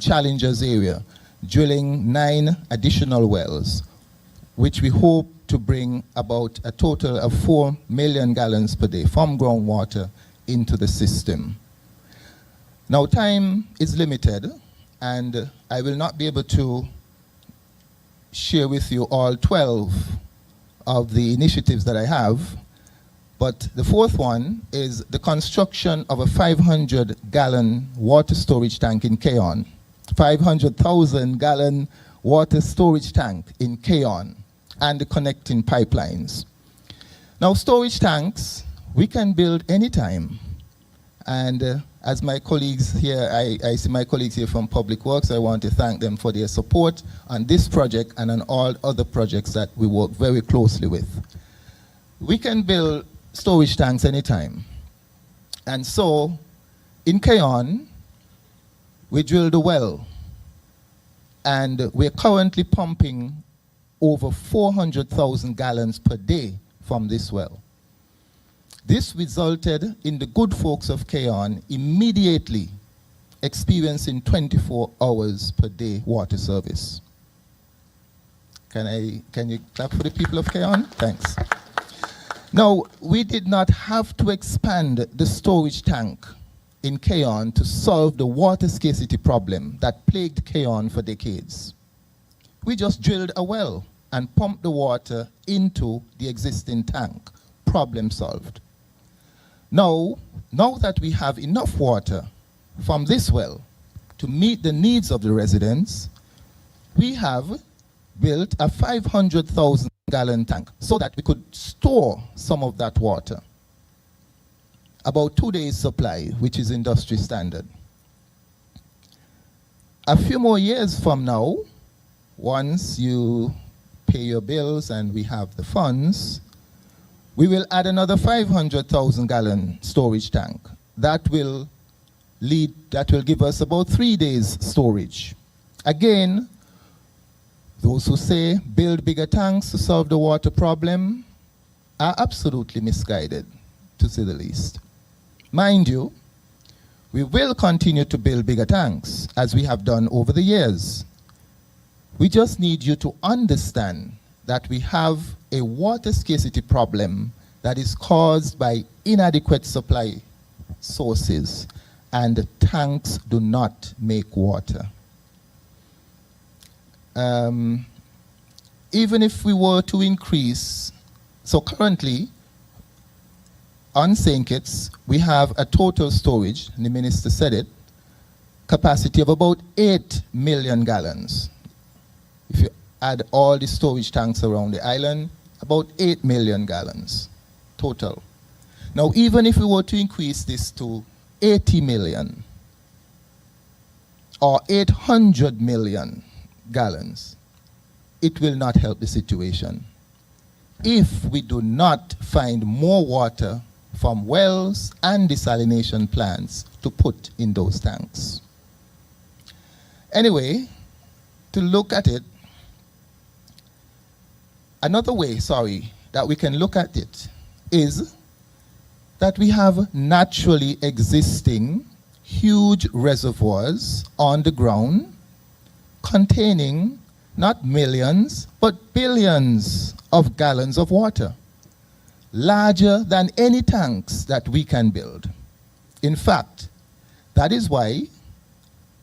Challengers area, drilling 9 additional wells, which we hope to bring about a total of 4 million gallons per day from groundwater into the system. Now, time is limited, and I will not be able to share with you all 12 of the initiatives that I have, but the fourth one is the construction of a 500-gallon water storage tank in Keon, 500,000 gallon water storage tank in Keon, and the connecting pipelines. Now, storage tanks, we can build anytime. And As my colleagues here, I see my colleagues here from Public Works, I want to thank them for their support on this project and on all other projects that we work very closely with. We can build storage tanks anytime. And so, in Keyon, we drilled a well, and we're currently pumping over 400,000 gallons per day from this well. This resulted in the good folks of Keyon immediately experiencing 24 hours per day water service. Can you clap for the people of Keyon? Thanks. Now, we did not have to expand the storage tank in Keyon to solve the water scarcity problem that plagued Keyon for decades. We just drilled a well and pumped the water into the existing tank. Problem solved. Now that we have enough water from this well to meet the needs of the residents, we have built a 500,000 gallon tank so that we could store some of that water. About 2 days supply, which is industry standard. A few more years from now, once you pay your bills and we have the funds, we will add another 500,000 gallon storage tank. That will give us about 3 days storage. Again, those who say build bigger tanks to solve the water problem are absolutely misguided, to say the least. Mind you, we will continue to build bigger tanks as we have done over the years. We just need you to understand that we have a water scarcity problem that is caused by inadequate supply sources, and tanks do not make water. Even if we were to increase, so currently on St. Kitts, we have a total storage, and the minister said it, capacity of about 8 million gallons. If you add all the storage tanks around the island, about 8 million gallons total. Now, even if we were to increase this to 80 million or 800 million gallons, it will not help the situation if we do not find more water from wells and desalination plants to put in those tanks. Anyway, to look at it, another way, that we can look at it is that we have naturally existing huge reservoirs on the ground containing not millions, but billions of gallons of water, larger than any tanks that we can build. In fact, that is why,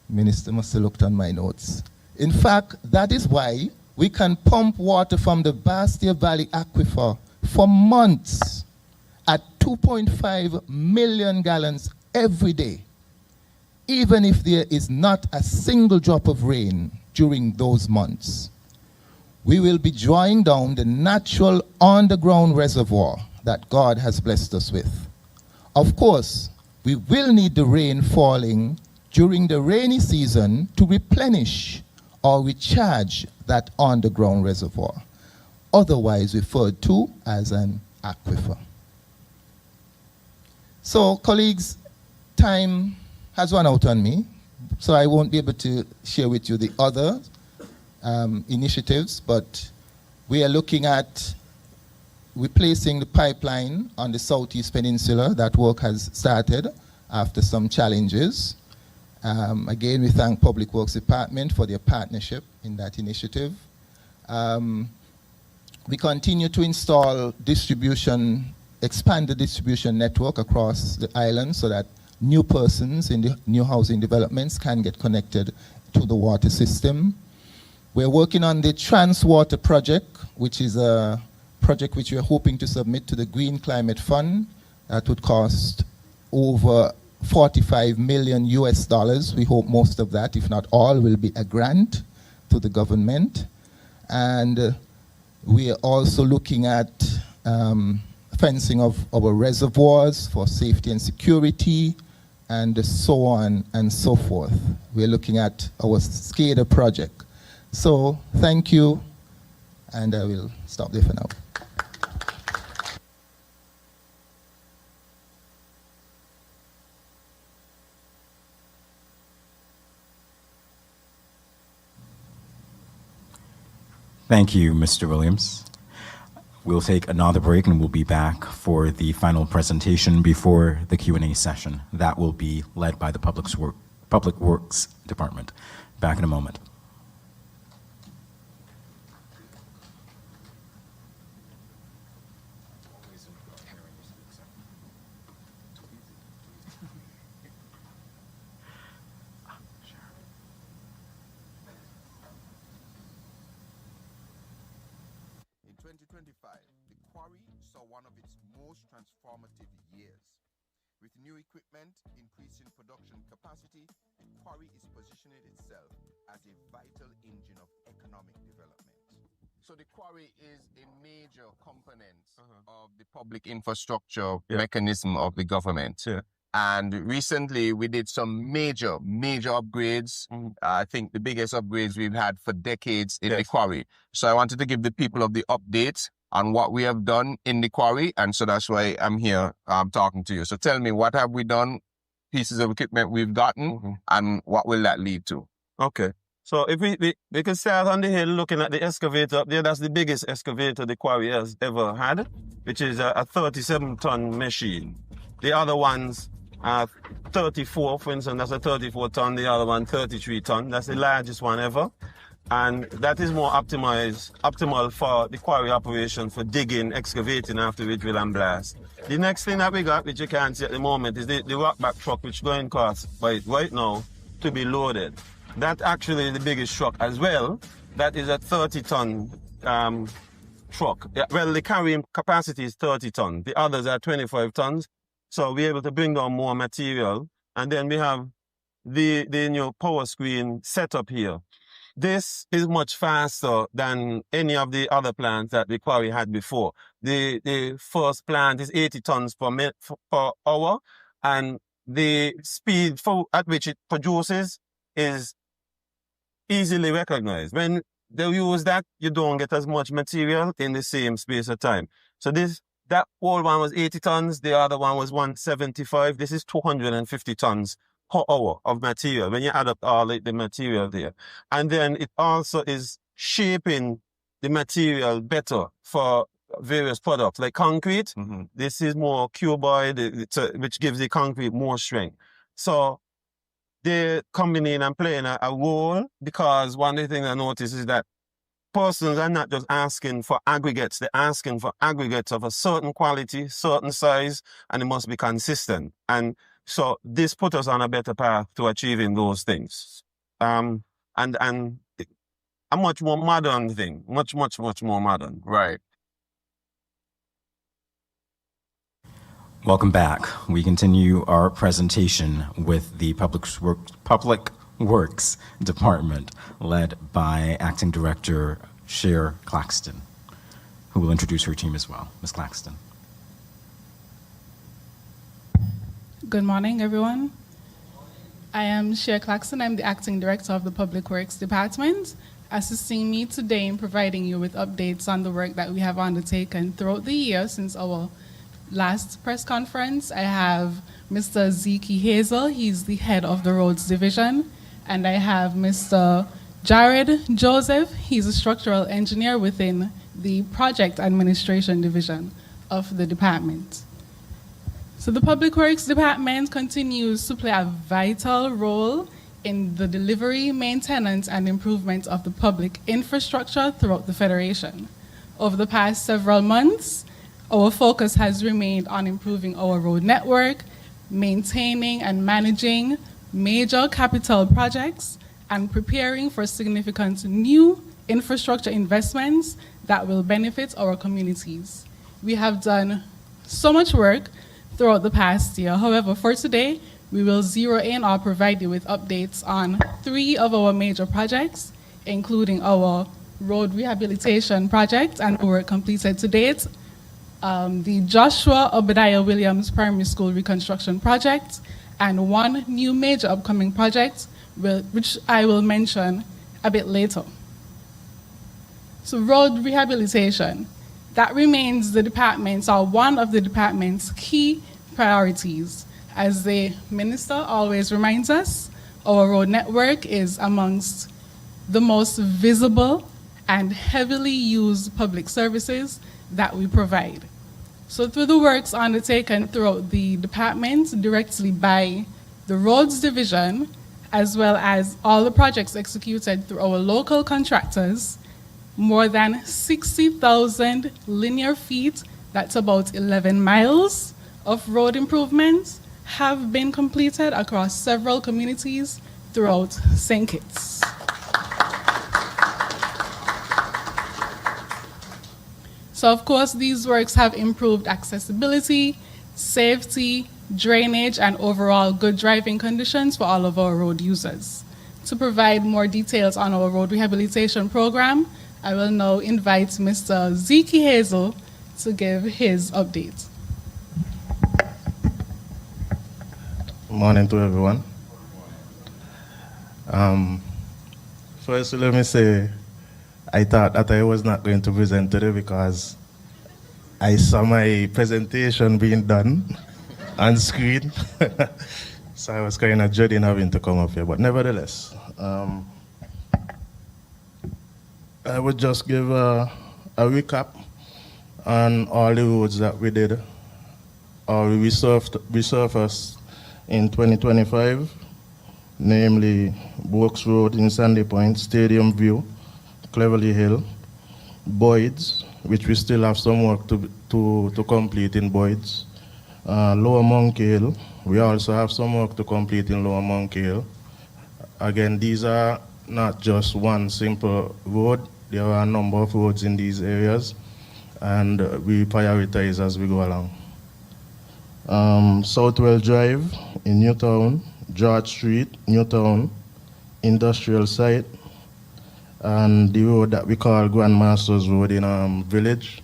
Minister must have looked on my notes. In fact, that is why we can pump water from the Bastia Valley Aquifer for months at 2.5 million gallons every day, even if there is not a single drop of rain during those months. We will be drawing down the natural underground reservoir that God has blessed us with. Of course, we will need the rain falling during the rainy season to replenish or recharge that underground reservoir, otherwise referred to as an aquifer. So, colleagues, time has run out on me, so I won't be able to share with you the other initiatives, but we are looking at replacing the pipeline on the Southeast Peninsula. That work has started after some challenges. Again, we thank Public Works Department for their partnership in that initiative. We continue to install expand the distribution network across the island so that new persons in the new housing developments can get connected to the water system. We're working on the Transwater project, which is a project which we're hoping to submit to the Green Climate Fund. That would cost over $45 million US. We hope most of that, if not all, will be a grant to the government. And we are also looking at fencing of our reservoirs for safety and security, and so on and so forth. We're looking at our SCADA project. So thank you, and I will stop there for now. Thank you, Mr. Williams. We'll take another break and we'll be back for the final presentation before the Q&A session. That will be led by the Public Works Department. Back in a moment. In 2025, the quarry saw one of its most transformative years. With new equipment increasing production capacity, the quarry is positioning itself as a vital engine of economic development. So the quarry is a major component of the public infrastructure mechanism of the government. And recently we did some major upgrades. I think the biggest upgrades we've had for decades in the quarry. So I wanted to give the people of the update on what we have done in the quarry. And so that's why I'm here talking to you. So tell me, what have we done, pieces of equipment we've gotten, and what will that lead to? Okay. So if we can start on the hill looking at the excavator up there. That's the biggest excavator the quarry has ever had, which is a 37-ton machine. The other ones are 34, for instance, that's a 34-ton. The other one, 33-ton. That's the largest one ever. And that is more optimal for the quarry operation for digging, excavating after we drill and blast. The next thing that we got, which you can't see at the moment, is the rockback truck, which going cost right now to be loaded. That actually is the biggest truck as well. That is a 30-ton truck. Well, the carrying capacity is 30 tons. The others are 25 tons. So we're able to bring down more material. And then we have the new power screen setup here. This is much faster than any of the other plants that the quarry had before. The first plant is 80 tons per hour, and the speed at which it produces is easily recognized. When they use that, you don't get as much material in the same space of time. So that old one was 80 tons, the other one was 175. This is 250 tons per hour of material when you add up all the material there. And then it also is shaping the material better for various products like concrete. This is more cuboid, which gives the concrete more strength. So they're coming in and playing a role, because one of the things I notice is that persons are not just asking for aggregates, they're asking for aggregates of a certain quality, certain size, and it must be consistent. And so this put us on a better path to achieving those things. And a much more modern thing, much more modern. Right. Welcome back. We continue our presentation with the Public Works Department, led by Acting Director Cher Claxton, who will introduce her team as well. Ms. Claxton. Good morning, everyone. I am Cher Claxton. I'm the Acting Director of the Public Works Department, assisting me today in providing you with updates on the work that we have undertaken throughout the year since our last press conference. I have Mr. Zeke Hazel. He's the head of the Roads Division. And I have Mr. Jared Joseph. He's a structural engineer within the Project Administration Division of the department. So the Public Works Department continues to play a vital role in the delivery, maintenance, and improvement of the public infrastructure throughout the Federation. Over the past several months, our focus has remained on improving our road network, maintaining and managing major capital projects, and preparing for significant new infrastructure investments that will benefit our communities. We have done so much work throughout the past year. However, for today, we will zero in or provide you with updates on 3 of our major projects, including our road rehabilitation project and the work completed to date, the Joshua Obadiah Williams Primary School Reconstruction Project, and one new major upcoming project, which I will mention a bit later. So road rehabilitation, that remains the department's or one of the department's key priorities. As the minister always reminds us, our road network is amongst the most visible and heavily used public services that we provide. So through the works undertaken throughout the department directly by the Roads Division, as well as all the projects executed through our local contractors, more than 60,000 linear feet, that's about 11 miles, of road improvements have been completed across several communities throughout St. Kitts. So of course, these works have improved accessibility, safety, drainage, and overall good driving conditions for all of our road users. To provide more details on our road rehabilitation program, I will now invite Mr. Zeke Hazel to give his update. Morning to everyone. First, let me say, I thought that I was not going to present today because I saw my presentation being done on screen. So I was kind of dreading having to come up here, but nevertheless, I would just give a recap on all the roads that we did, or we resurfaced in 2025, namely Brooks Road in Sandy Point, Stadium View, Cleverly Hill, Boyd's, which we still have some work to complete in Boyd's, Lower Monkey Hill, we also have some work to complete in Lower Monkey Hill. Again, these are not just one simple road, there are a number of roads in these areas, and we prioritize as we go along. Southwell Drive in Newtown, George Street, Newtown, Industrial Site, and the road that we call Grandmasters Road in Village,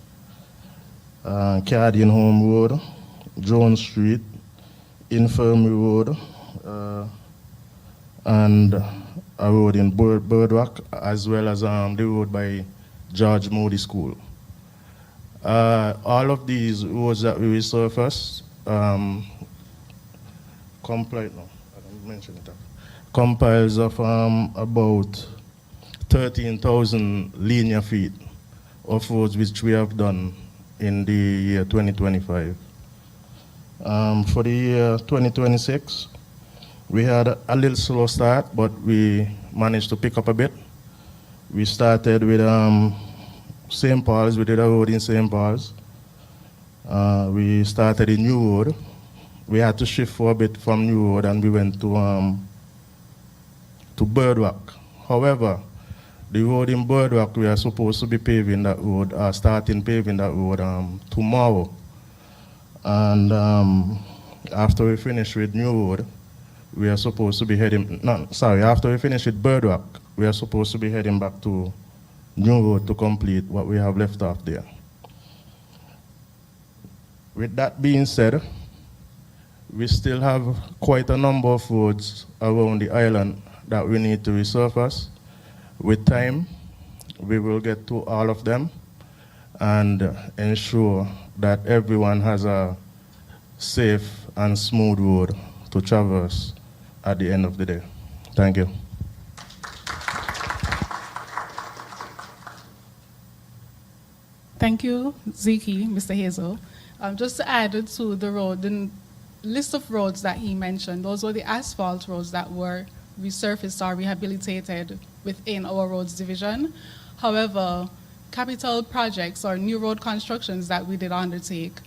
Cardian Home Road, Jones Street, Infirmary Road, and a road in Birdwalk, as well as the road by George Moody School. All of these roads that we resurfaced compiles of about 13,000 linear feet of roads which we have done in the year 2025. For the year 2026, we had a little slow start, but we managed to pick up a bit. We started with St. Paul's. We did a road in St. Paul's. We started a new road. We had to shift for a bit from New Road, and we went to Birdwalk. However, the road in Birdwalk, we are supposed to be paving that road, starting paving that road tomorrow. And after we finish with New Road, we are supposed to be heading, after we finish with Birdwalk, we are supposed to be heading back to New Road to complete what we have left off there. With that being said, we still have quite a number of roads around the island that we need to resurface. With time, we will get to all of them and ensure that everyone has a safe and smooth road to traverse at the end of the day. Thank you. Thank you, Zeke, Mr. Hazel. Just to add to the list of roads that he mentioned, those were the asphalt roads that were resurfaced or rehabilitated within our roads division. However, capital projects or new road constructions that we did undertake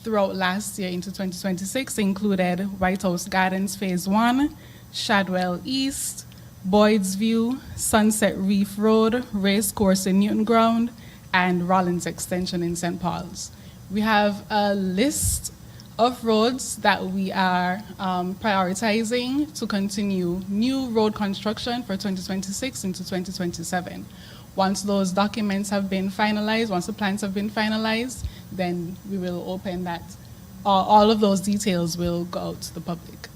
throughout last year into 2026 included White House Gardens Phase 1, Shadwell East, Boyd's View, Sunset Reef Road, Race Course in Newton Ground, and Rollins Extension in St. Paul's. We have a list of roads that we are prioritizing to continue new road construction for 2026 into 2027. Once those documents have been finalized, once the plans have been finalized, then we will open that. All of those details will go out to the public.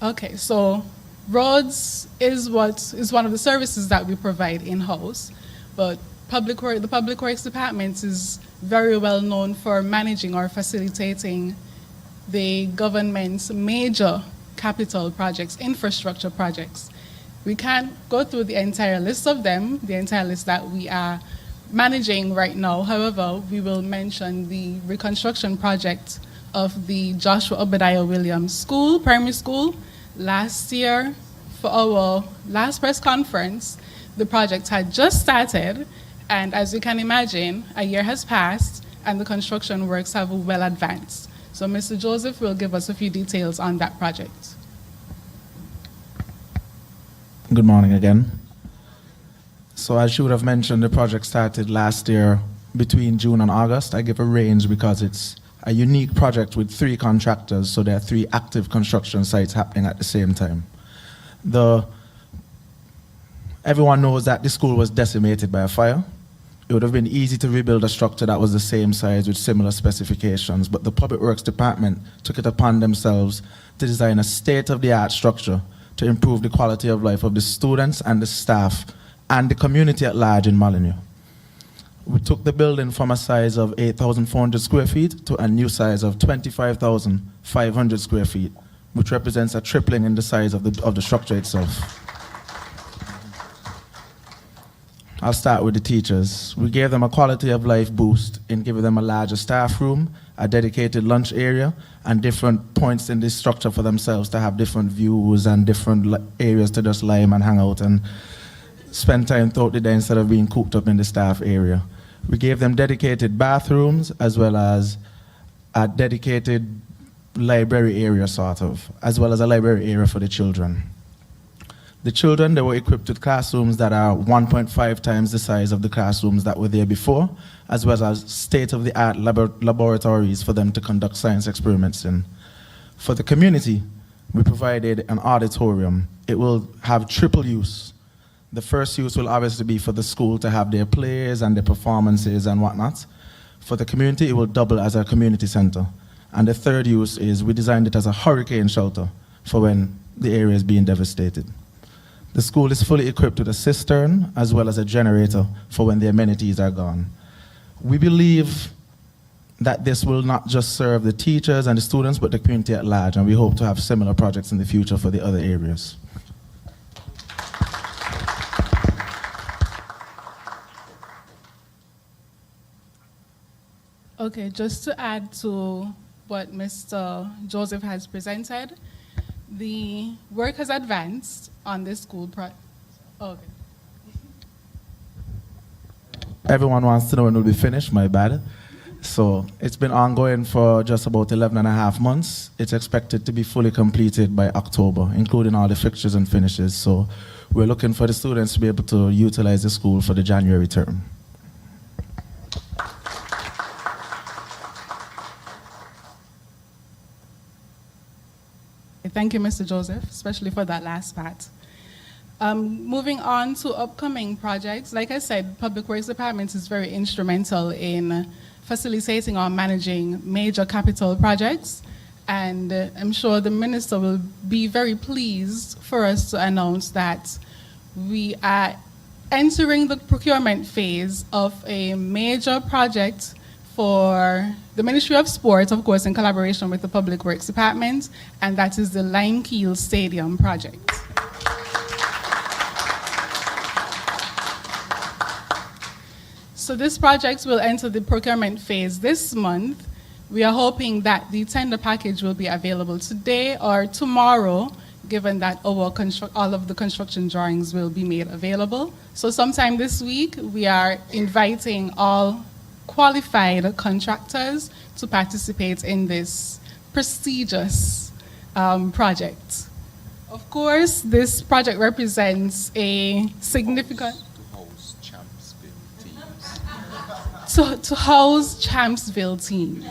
Okay, so roads is one of the services that we provide in-house, but the Public Works Department is very well known for managing or facilitating the government's major capital projects, infrastructure projects. We can't go through the entire list of them, the entire list that we are managing right now. However, we will mention the reconstruction project of the Joshua Obadiah Williams School, primary school. Last year, for our last press conference, the project had just started, and as you can imagine, a year has passed and the construction works have well advanced. So Mr. Joseph will give us a few details on that project. Good morning again. So as you would have mentioned, the project started last year between June and August. I give a range because it's a unique project with 3 contractors, so there are 3 active construction sites happening at the same time. Everyone knows that the school was decimated by a fire. It would have been easy to rebuild a structure that was the same size with similar specifications, but the Public Works Department took it upon themselves to design a state-of-the-art structure to improve the quality of life of the students and the staff and the community at large in Molyneux. We took the building from a size of 8,400 square feet to a new size of 25,500 square feet, which represents a tripling in the size of the structure itself. I'll start with the teachers. We gave them a quality of life boost in giving them a larger staff room, a dedicated lunch area, and different points in this structure for themselves to have different views and different areas to just lie and hang out and spend time throughout the day instead of being cooped up in the staff area. We gave them dedicated bathrooms as well as a dedicated library area as well as a library area for the children. The children, they were equipped with classrooms that are 1.5 times the size of the classrooms that were there before, as well as state-of-the-art laboratories for them to conduct science experiments in. For the community, we provided an auditorium. It will have triple use. The first use will obviously be for the school to have their plays and their performances and whatnot. For the community, it will double as a community center. And the third use is we designed it as a hurricane shelter for when the area is being devastated. The school is fully equipped with a cistern as well as a generator for when the amenities are gone. We believe that this will not just serve the teachers and the students, but the community at large, and we hope to have similar projects in the future for the other areas. Okay, just to add to what Mr. Joseph has presented, the work has advanced on this school project. Okay. Everyone wants to know when we'll be finished, my bad. So it's been ongoing for just about 11 and a half months. It's expected to be fully completed by October, including all the fixtures and finishes. So we're looking for the students to be able to utilize the school for the January term. Thank you, Mr. Joseph, especially for that last part. Moving on to upcoming projects, like I said, Public Works Department is very instrumental in facilitating or managing major capital projects, and I'm sure the Minister will be very pleased for us to announce that we are entering the procurement phase of a major project for the Ministry of Sport, of course, in collaboration with the Public Works Department, and that is the Limekeel Stadium project. So this project will enter the procurement phase this month. We are hoping that the tender package will be available today or tomorrow, given that all of the construction drawings will be made available. So sometime this week, we are inviting all qualified contractors to participate in this prestigious project. Of course, this project represents a significant to house Champsville teams.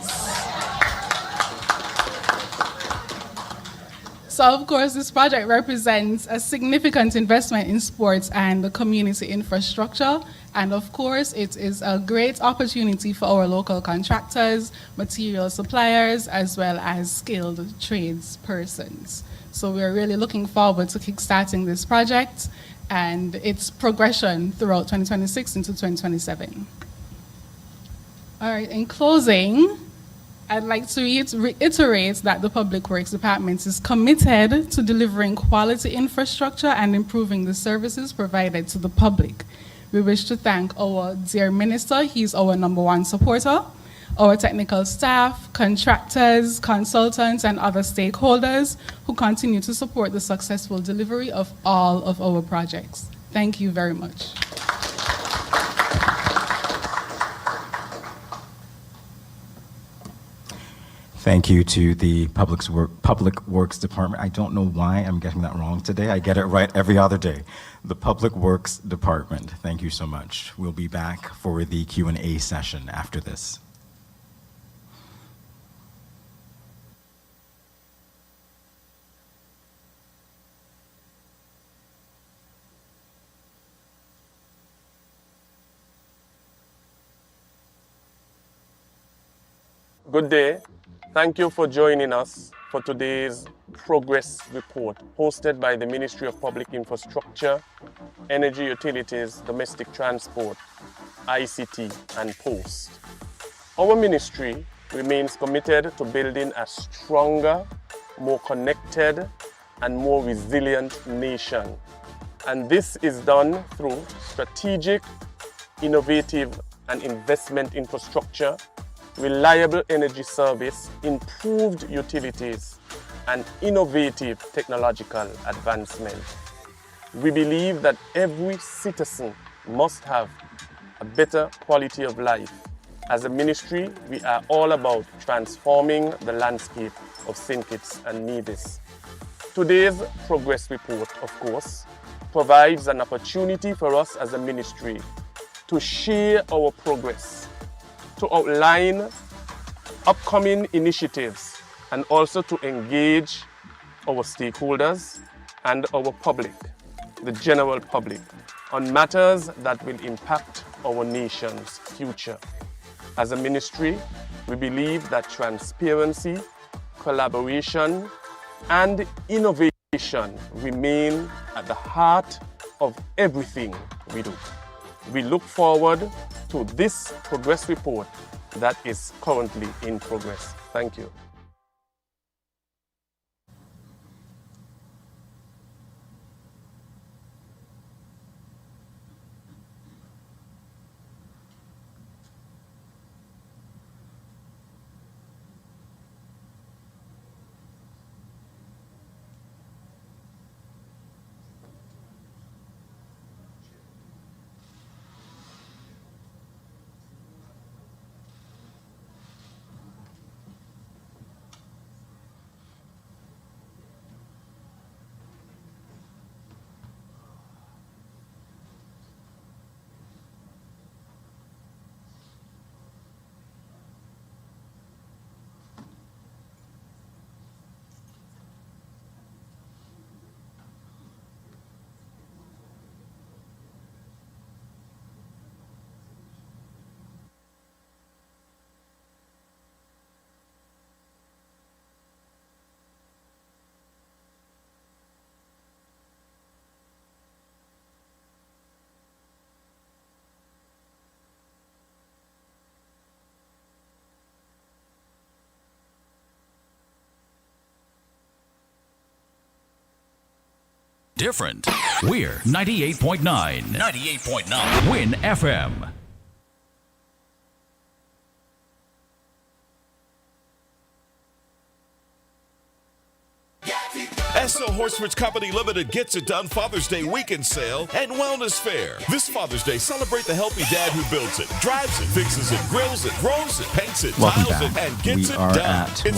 So of course, this project represents a significant investment in sports and the community infrastructure. And of course, it is a great opportunity for our local contractors, material suppliers, as well as skilled tradespersons So we're really looking forward to kickstarting this project and its progression throughout 2026 into 2027. All right, in closing, I'd like to reiterate that the Public Works Department is committed to delivering quality infrastructure and improving the services provided to the public. We wish to thank our dear Minister, he's our #1 supporter, our technical staff, contractors, consultants, and other stakeholders who continue to support the successful delivery of all of our projects. Thank you very much. Thank you to the Public Works Department. I don't know why I'm getting that wrong today. I get it right every other day. The Public Works Department. Thank you so much. We'll be back for the Q&A session after this. Good day. Thank you for joining us for today's progress report hosted by the Ministry of Public Infrastructure, Energy Utilities, Domestic Transport, ICT, and Post. Our ministry remains committed to building a stronger, more connected, and more resilient nation. And this is done through strategic, innovative, and investment infrastructure, reliable energy service, improved utilities, and innovative technological advancement. We believe that every citizen must have a better quality of life. As a ministry, we are all about transforming the landscape of St. Kitts and Nevis. Today's progress report, of course, provides an opportunity for us as a ministry to share our progress, to outline upcoming initiatives, and also to engage our stakeholders and our public, the general public, on matters that will impact our nation's future. As a ministry, we believe that transparency, collaboration, and innovation remain at the heart of everything we do. We look forward to this progress report that is currently in progress. Thank you. Different. We're 98.9. 98.9. Win FM. Esso Horseridge Company Limited gets it done Father's Day weekend sale and wellness fair. This Father's Day, celebrate the healthy dad who builds it, drives it, fixes it, grills it, rolls it, paints it, Welcome tiles back. it, and gets We it are done. at It's